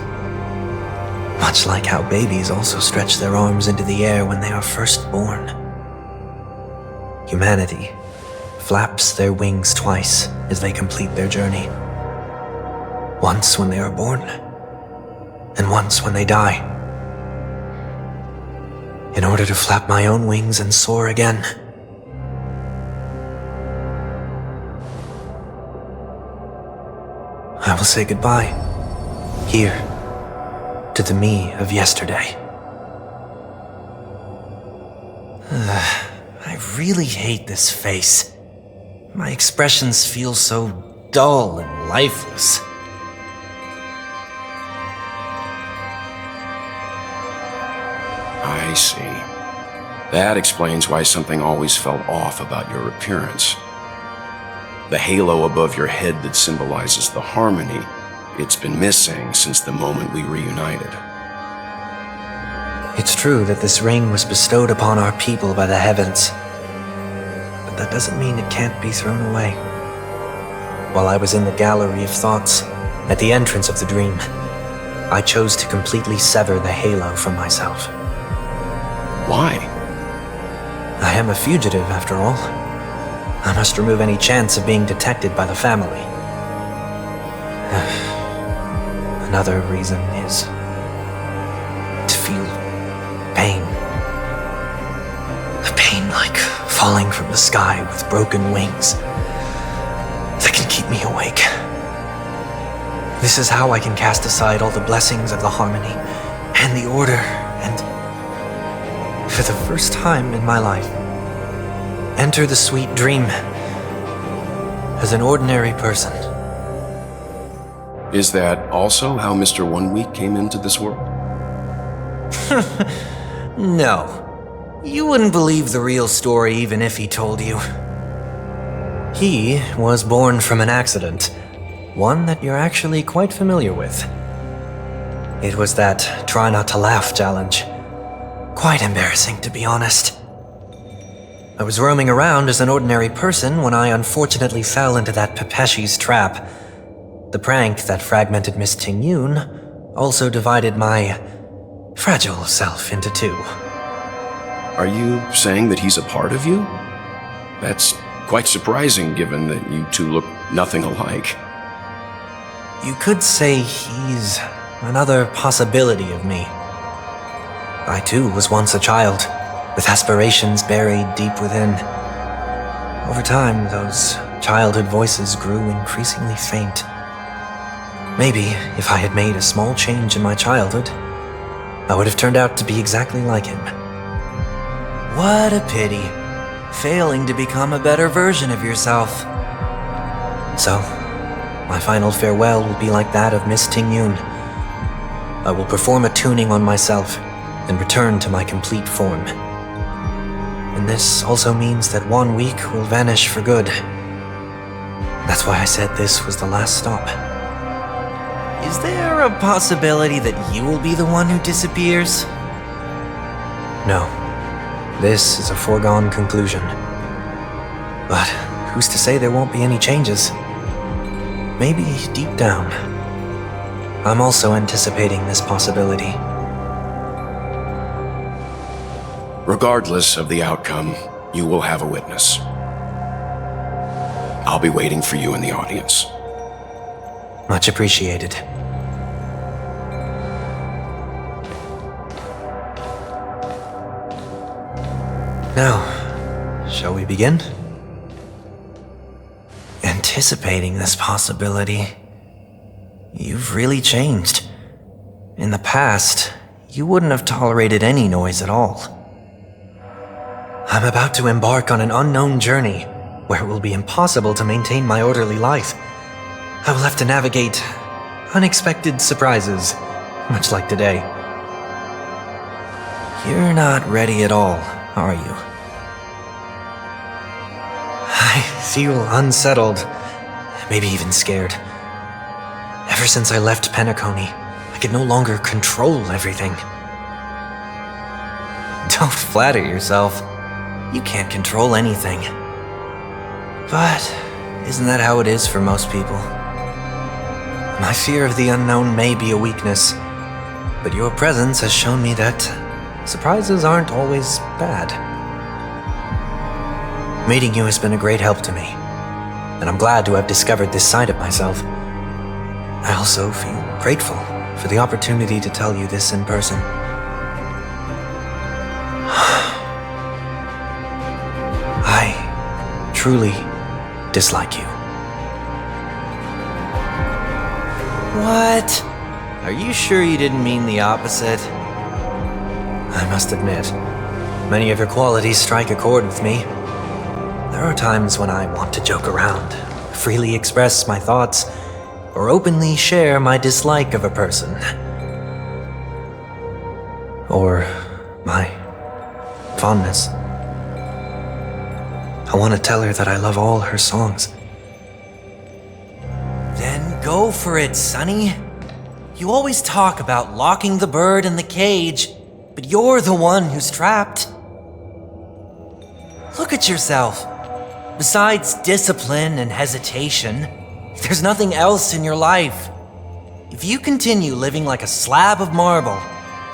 Much like how babies also stretch their arms into the air when they are first born. Humanity flaps their wings twice as they complete their journey. Once when they are born, and once when they die. In order to flap my own wings and soar again. I will say goodbye, here, to the me of yesterday. I really hate this face. My expressions feel so dull and lifeless. I see. That explains why something always felt off about your appearance. The halo above your head that symbolizes the harmony, it's been missing since the moment we reunited. It's true that this ring was bestowed upon our people by the heavens, but that doesn't mean it can't be thrown away. While I was in the gallery of thoughts, at the entrance of the dream, I chose to completely sever the halo from myself. Why? I am a fugitive, after all. I must remove any chance of being detected by the family. Another reason is to feel pain. A pain like falling from the sky with broken wings that can keep me awake. This is how I can cast aside all the blessings of the harmony and the order and, for the first time in my life, enter the sweet dream as an ordinary person. Is that also how Mr. Wonweek came into this world? No. You wouldn't believe the real story even if he told you. He was born from an accident, one that you're actually quite familiar with. It was that try not to laugh challenge. Quite embarrassing, to be honest. I was roaming around as an ordinary person when I unfortunately fell into that Pepeshi's trap. The prank that fragmented Miss Tingyun also divided my fragile self into two. Are you saying that he's a part of you? That's quite surprising given that you two look nothing alike. You could say he's another possibility of me. I too was once a child, with aspirations buried deep within. Over time, those childhood voices grew increasingly faint. Maybe if I had made a small change in my childhood, I would have turned out to be exactly like him. What a pity, failing to become a better version of yourself. So, my final farewell will be like that of Miss Tingyun. I will perform a tuning on myself and return to my complete form. And this also means that Wonweek will vanish for good. That's why I said this was the last stop. Is there a possibility that you will be the one who disappears? No. This is a foregone conclusion. But who's to say there won't be any changes? Maybe deep down, I'm also anticipating this possibility. Regardless of the outcome, you will have a witness. I'll be waiting for you in the audience. Much appreciated. Now, shall we begin? Anticipating this possibility, you've really changed. In the past, you wouldn't have tolerated any noise at all. I'm about to embark on an unknown journey where it will be impossible to maintain my orderly life. I will have to navigate unexpected surprises, much like today. You're not ready at all, are you? I feel unsettled, maybe even scared. Ever since I left Penacony, I could no longer control everything. Don't flatter yourself. You can't control anything. But isn't that how it is for most people? My fear of the unknown may be a weakness, but your presence has shown me that surprises aren't always bad. Meeting you has been a great help to me, and I'm glad to have discovered this side of myself. I also feel grateful for the opportunity to tell you this in person. I truly dislike you. What? Are you sure you didn't mean the opposite? I must admit, many of your qualities strike a chord with me. There are times when I want to joke around, freely express my thoughts, or openly share my dislike of a person. Or my fondness. I want to tell her that I love all her songs. Then go for it, Sonny. You always talk about locking the bird in the cage, but you're the one who's trapped. Look at yourself. Besides discipline and hesitation, there's nothing else in your life. If you continue living like a slab of marble,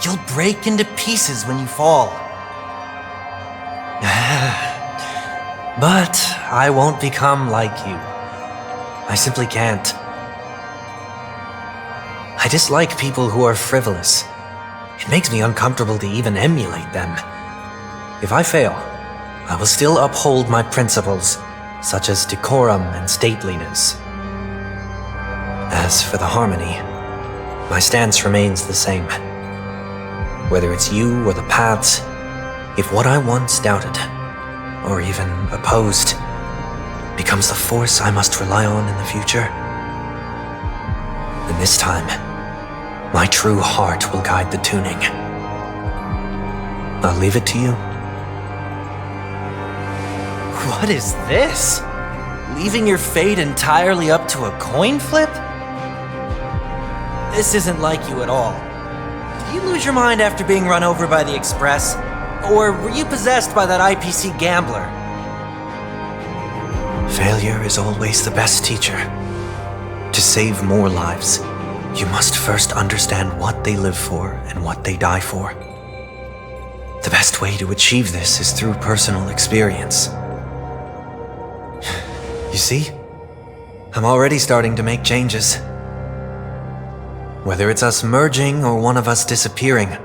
you'll break into pieces when you fall. But I won't become like you. I simply can't. I dislike people who are frivolous. It makes me uncomfortable to even emulate them. If I fail, I will still uphold my principles, such as decorum and stateliness. As for the harmony, my stance remains the same. Whether it's you or the paths, if what I once doubted, or even opposed, becomes the force I must rely on in the future, then this time, my true heart will guide the tuning. I'll leave it to you. What is this? Leaving your fate entirely up to a coin flip? This isn't like you at all. Did you lose your mind after being run over by the Express? Or were you possessed by that IPC gambler? Failure is always the best teacher. To save more lives, you must first understand what they live for and what they die for. The best way to achieve this is through personal experience. You see? I'm already starting to make changes. Whether it's us merging or one of us disappearing,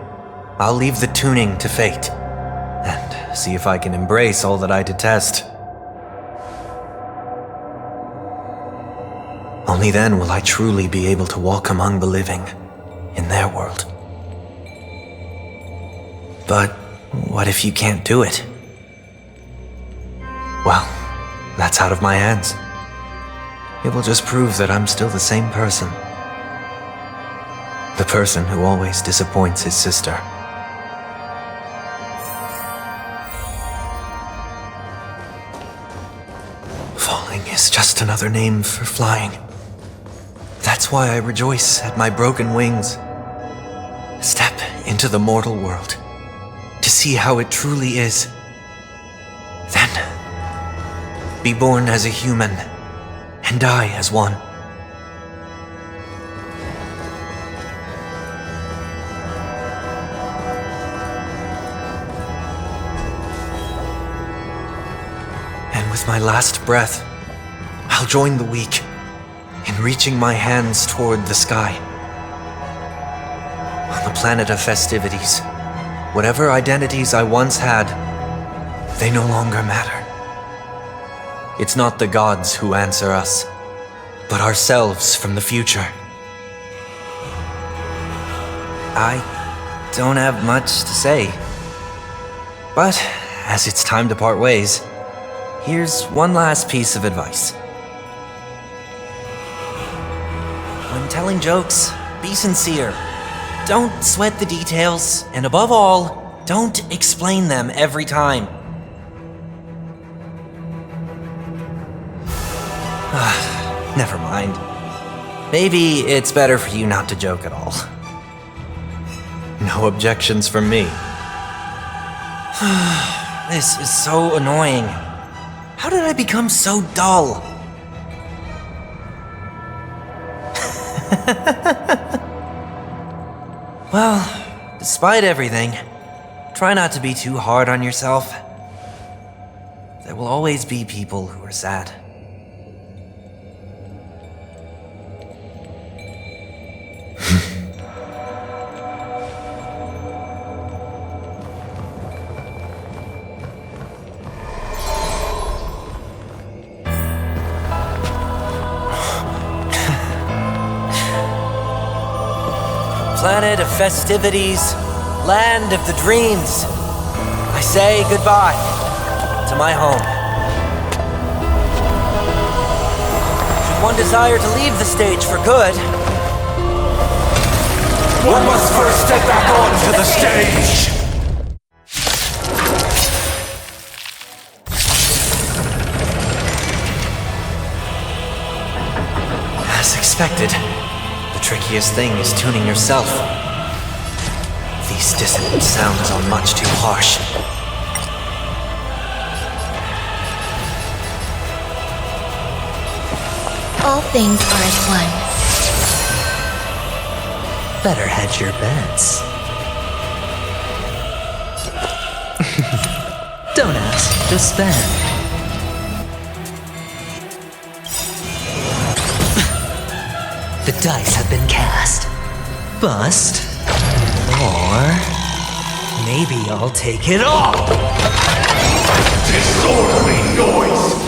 I'll leave the tuning to fate, and see if I can embrace all that I detest. Only then will I truly be able to walk among the living, in their world. But what if you can't do it? Well, that's out of my hands. It will just prove that I'm still the same person. The person who always disappoints his sister. Falling is just another name for flying. That's why I rejoice at my broken wings. Step into the mortal world to see how it truly is. Then, be born as a human and die as one. And with my last breath, I'll join the weak in reaching my hands toward the sky. On the planet of festivities, whatever identities I once had, they no longer matter. It's not the gods who answer us, but ourselves from the future. I don't have much to say. But as it's time to part ways, here's one last piece of advice. When telling jokes, be sincere. Don't sweat the details, and above all, don't explain them every time. Never mind. Maybe it's better for you not to joke at all. No objections from me. This is so annoying. How did I become so dull? Well, despite everything, try not to be too hard on yourself. There will always be people who are sad. Planet of festivities, land of the dreams. I say goodbye to my home. one desire to leave the stage for good. One must first step back onto the stage! As expected, the trickiest thing is tuning yourself. These dissonant sounds are much too harsh. All things are as one. Better hedge your bets. Don't ask, just spend. The dice have been cast. Bust. Or maybe I'll take it all. Disorderly noise!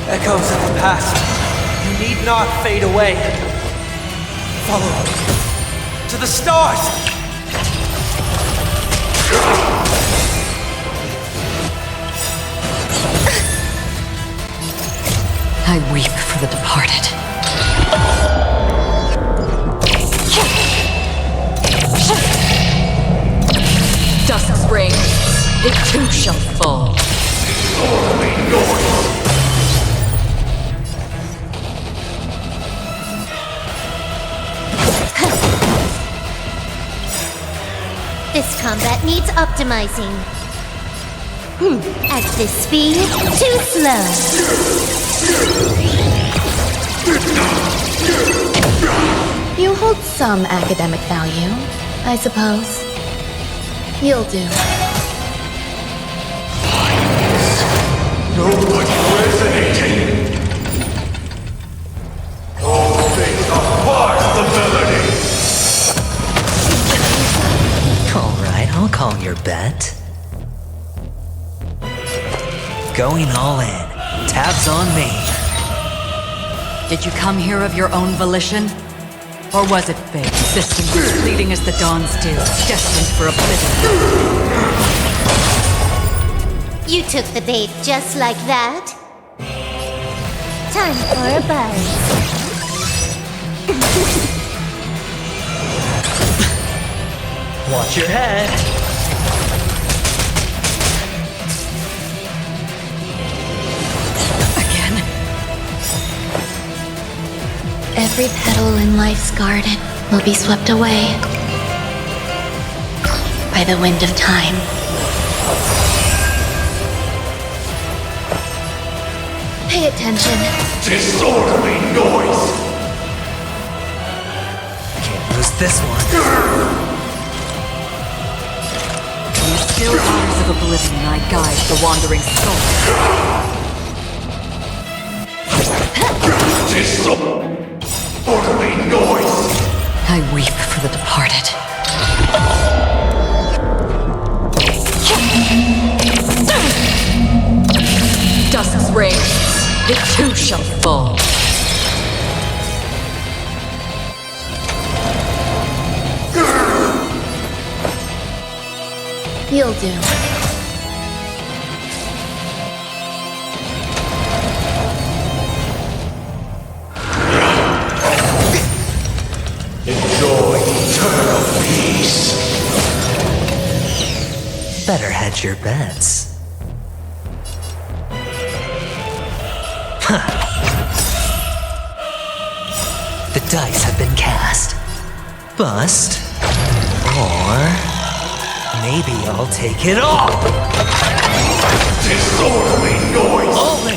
Echoes of the past. You need not fade away. Follow to the stars. I weep for the departed. Dusk's reign, it too shall fall. Disorderly noise! This combat needs optimizing. At this speed, too slow. You hold some academic value, I suppose. You'll do. Nobody resonating! All things are part of the melody! Alright, I'll call your bet. Going all in. Tabs on me. Did you come here of your own volition? Or was it fate, persistent, fleeting as the dawns do, destined for oblivion? You took the bait just like that. Time for a buzz. Watch your head. Every petal in life's garden will be swept away by the wind of time. Pay attention. Disorderly noise! Can't lose this one. In the still waters of oblivion, I guide the wandering soul. Disorderly noise! I weep for the departed. Dusk's reign, it too shall fall. You'll do. Enjoy eternal peace. Better hedge your bets. The dice have been cast. Bust. Or maybe I'll take it all. Disorderly noise! All in.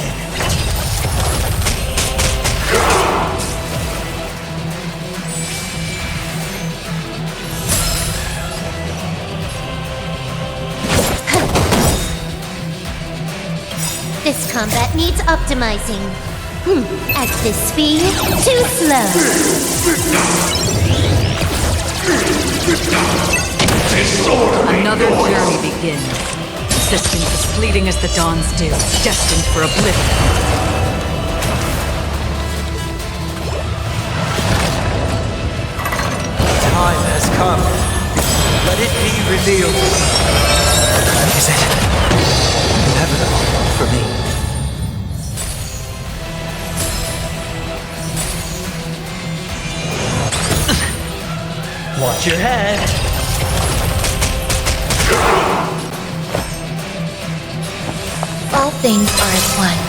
This combat needs optimizing. At this speed, too slow. Another journey begins. Persistent as fleeting as the dawns do, destined for oblivion. time has come. Let it be revealed. Is it inevitable for me? Watch your head. All things are as one.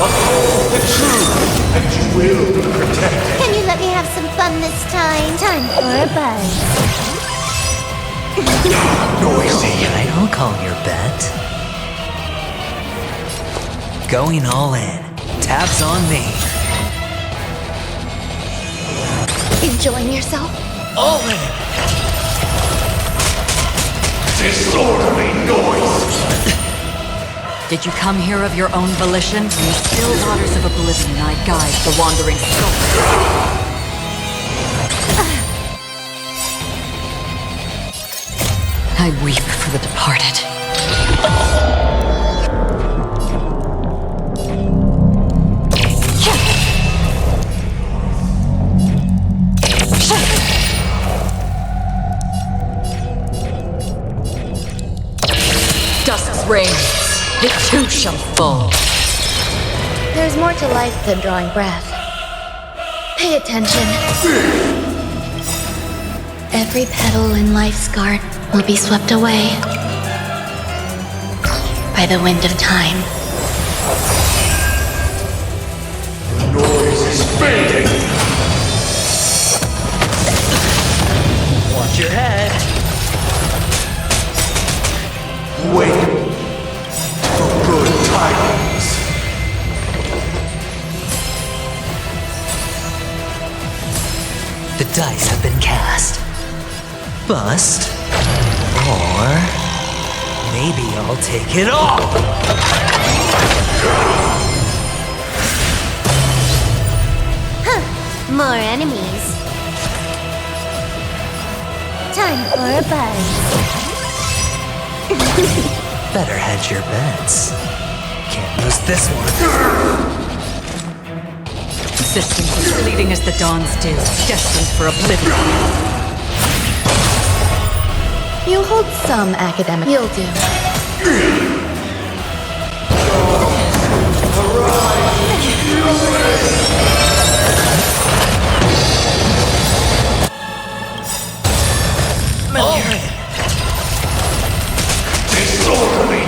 Uphold the truth, and you will be protected. Can you let me have some fun this time? Time for a buzz. Noisy. I don't call your bet. Going all in. Tabs on me. Enjoying yourself? All in. Disorderly noise. Did you come here of your own volition? In the still waters of oblivion, I guide the wandering soul. I weep for the departed. Dusk's reign, it too shall fall. There's more to life than drawing breath. Pay attention. Every petal in life's garden will be swept away by the wind of time. The noise is fading. Watch your head. Wait for good tidings. The dice have been cast. Bust. Or maybe I'll take it all. Huh. More enemies. Time for a buzz. Better hedge your bets. Can't lose this one. Existence is fleeting as the dawn's dew, destined for oblivion. You hold some academic. You'll do.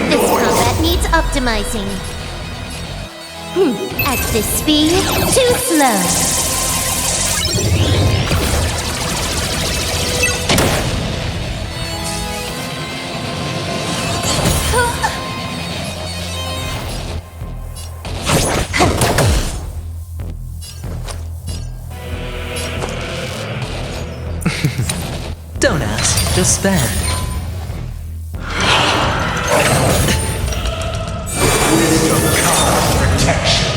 This combat needs optimizing. At this speed, too slow. Don't ask, just spend. Wisdom comes protection.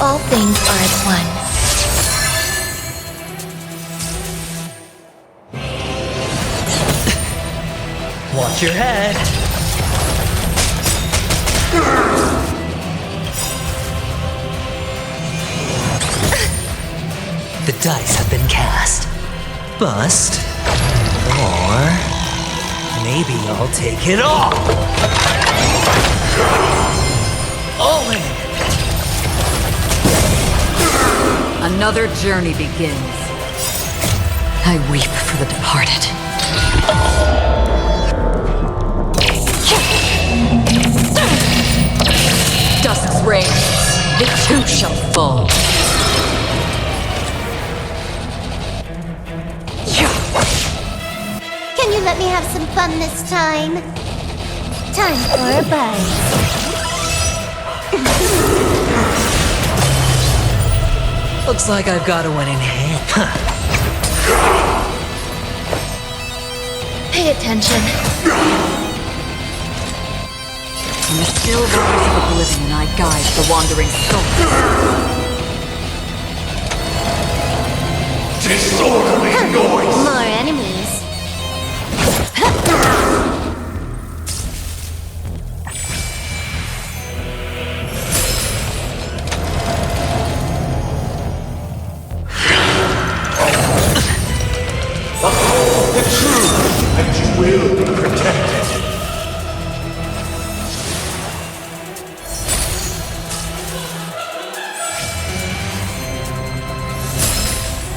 All things are as one. Watch your head. The dice have been cast. Bust. Or maybe I'll take it all. All in. Another journey begins. I weep for the departed. Dusk's reign, it too shall fall. Can you let me have some fun this time? Time for a buzz. Looks like I've got a winning hand. Pay attention. In the still waters of oblivion, I guide the wandering soul. Disorderly noise! More enemies. Uphold the truth, and you will be protected.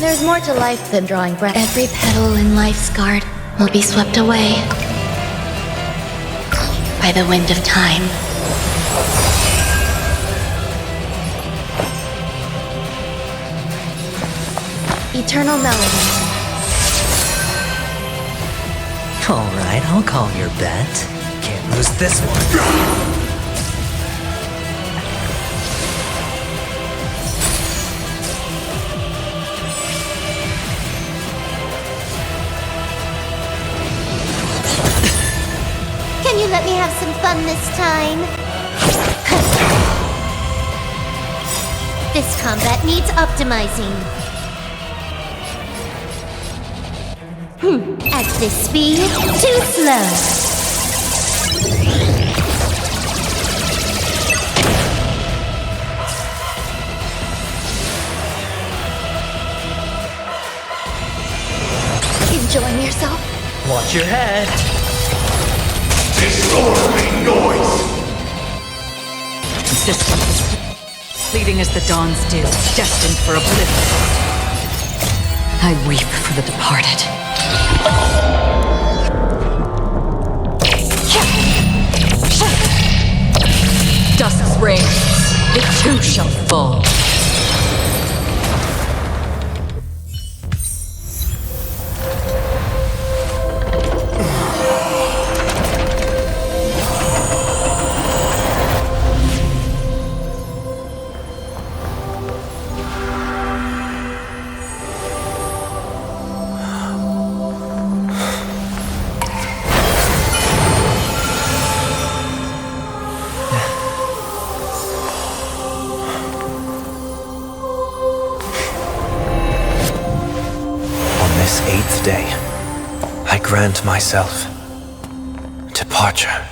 There's more to life than drawing breath. Every petal in life's garden will be swept away by the wind of time. Eternal melody. Alright, I'll call your bet. Can't lose this one. Can you let me have some fun this time? This combat needs optimizing. At this speed, too slow. Enjoying yourself? Watch your head. Disorderly noise! Consistent. Fleeting as the dawn's dew, destined for oblivion. I weep for the departed. Dusk's reign, it too shall fall. This 8th day, I grant myself departure.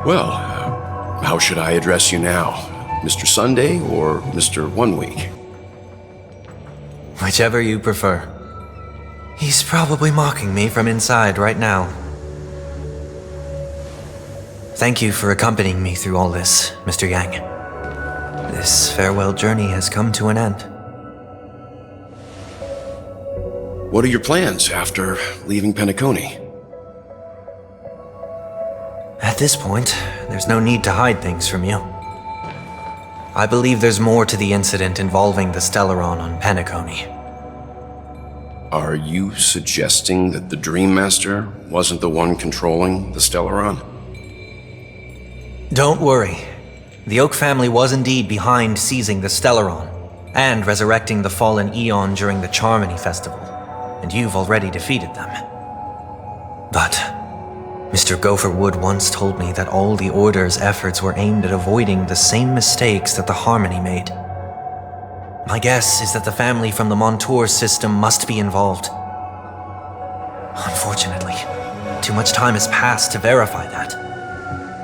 Well, how should I address you now? Mr. Sunday or Mr. Wonweek? Whichever you prefer. He's probably mocking me from inside right now. Thank you for accompanying me through all this, Mr. Yang. This farewell journey has come to an end. What are your plans after leaving Penacony? At this point, there's no need to hide things from you. I believe there's more to the incident involving the Stellaron on Penacony. Are you suggesting that the Dream Master wasn't the one controlling the Stellaron? Don't worry. The Oak family was indeed behind seizing the Stellaron and resurrecting the fallen Eon during the Charmony Festival, and you've already defeated them. But Mr. Gopher Wood once told me that all the Order's efforts were aimed at avoiding the same mistakes that the Harmony made. My guess is that the family from the Montour system must be involved. Unfortunately, too much time has passed to verify that.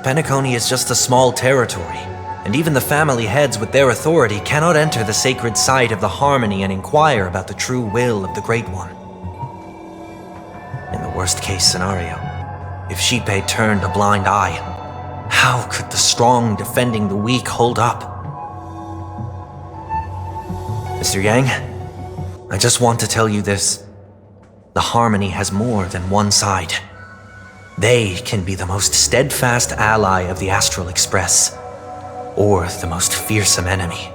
Penacony is just a small territory, and even the family heads with their authority cannot enter the sacred site of the Harmony and inquire about the true will of the Great One. In the worst-case scenario, if Xipe turned a blind eye, how could the strong defending the weak hold up? Mr. Yang, I just want to tell you this. The Harmony has more than one side. They can be the most steadfast ally of the Astral Express, or the most fearsome enemy.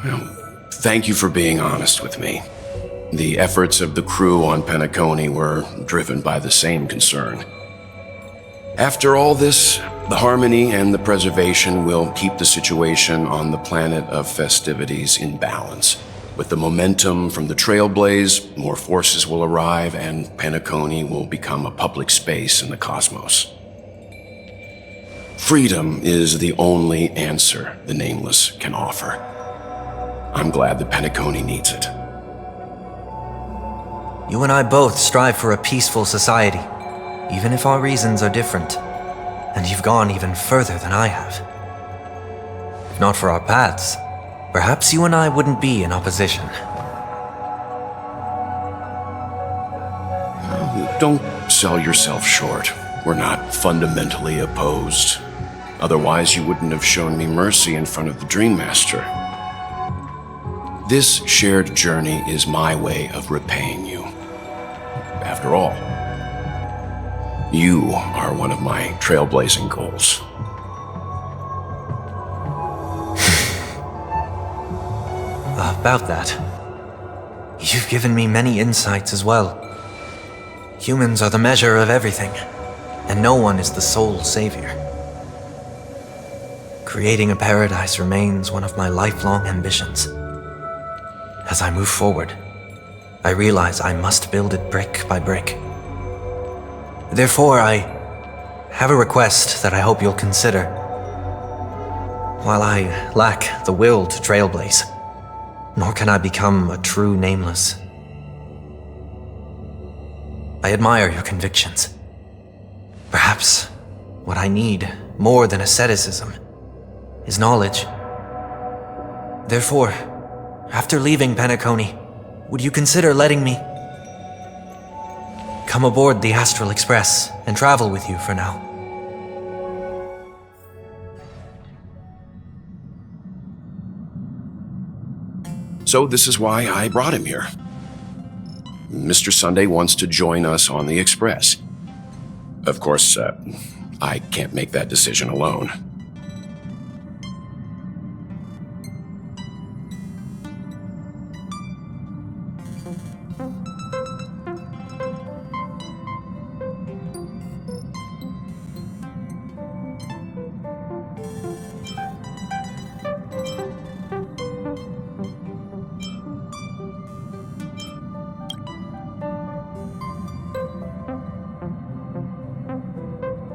Well, thank you for being honest with me. The efforts of the crew on Penacony were driven by the same concern. After all this, The harmony and the preservation will keep the situation on the planet of festivities in balance. With the momentum from the Trailblaze, more forces will arrive and Penacony will become a public space in the cosmos. Freedom is the only answer the Nameless can offer. I'm glad that Penacony needs it. You and I both strive for a peaceful society, even if our reasons are different. And you've gone even further than I have. If not for our paths, perhaps you and I wouldn't be in opposition. Don't sell yourself short. We're not fundamentally opposed. Otherwise, you wouldn't have shown me mercy in front of the Dream Master. This shared journey is my way of repaying you. After all, you are one of my trailblazing goals. About that, you've given me many insights as well. Humans are the measure of everything, and no one is the sole savior. Creating a paradise remains one of my lifelong ambitions. As I move forward, I realize I must build it brick by brick. Therefore, I have a request that I hope you'll consider. While I lack the will to trailblaze, nor can I become a true Nameless, I admire your convictions. Perhaps what I need, more than asceticism, is knowledge. Therefore, after leaving Penacony, would you consider letting me come aboard the Astral Express and travel with you for now? So this is why I brought him here. Mr. Sunday wants to join us on the Express. Of course, I can't make that decision alone.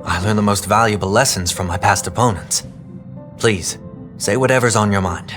I learn the most valuable lessons from my past opponents. Please, say whatever's on your mind.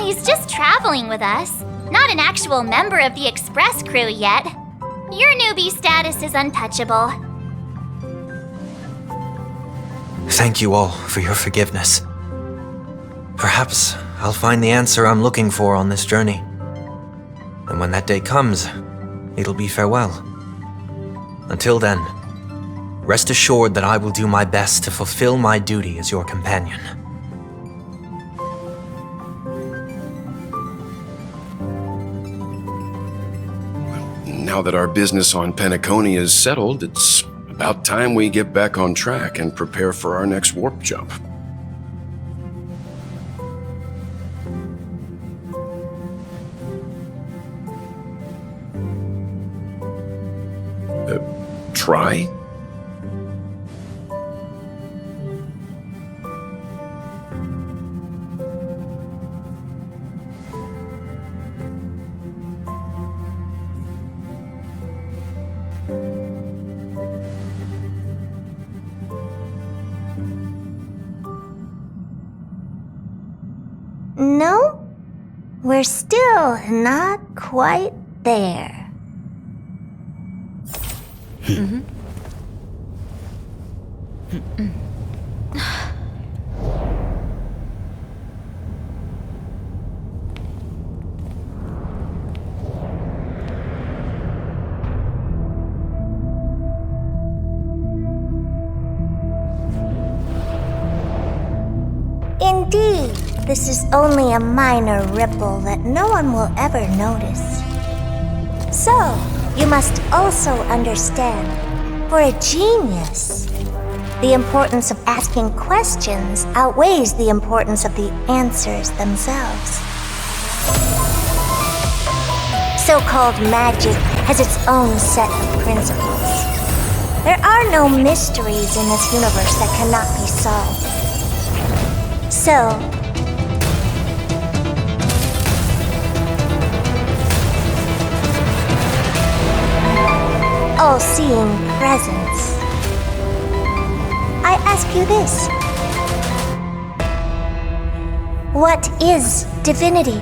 He's just traveling with us, not an actual member of the Express crew yet. Your newbie status is untouchable. Thank you all for your forgiveness. Perhaps I'll find the answer I'm looking for on this journey. And when that day comes, it'll be farewell. Until then, rest assured that I will do my best to fulfill my duty as your companion. Now that our business on Penacony is settled, it's about time we get back on track and prepare for our next warp jump. Try? we're still not quite there. Indeed, this is only a minor ripple that no one will ever notice. So, you must also understand, for a genius, the importance of asking questions outweighs the importance of the answers themselves. So-called magic has its own set of principles. There are no mysteries in this universe that cannot be solved. So, all-seeing presence, I ask you this. What is divinity?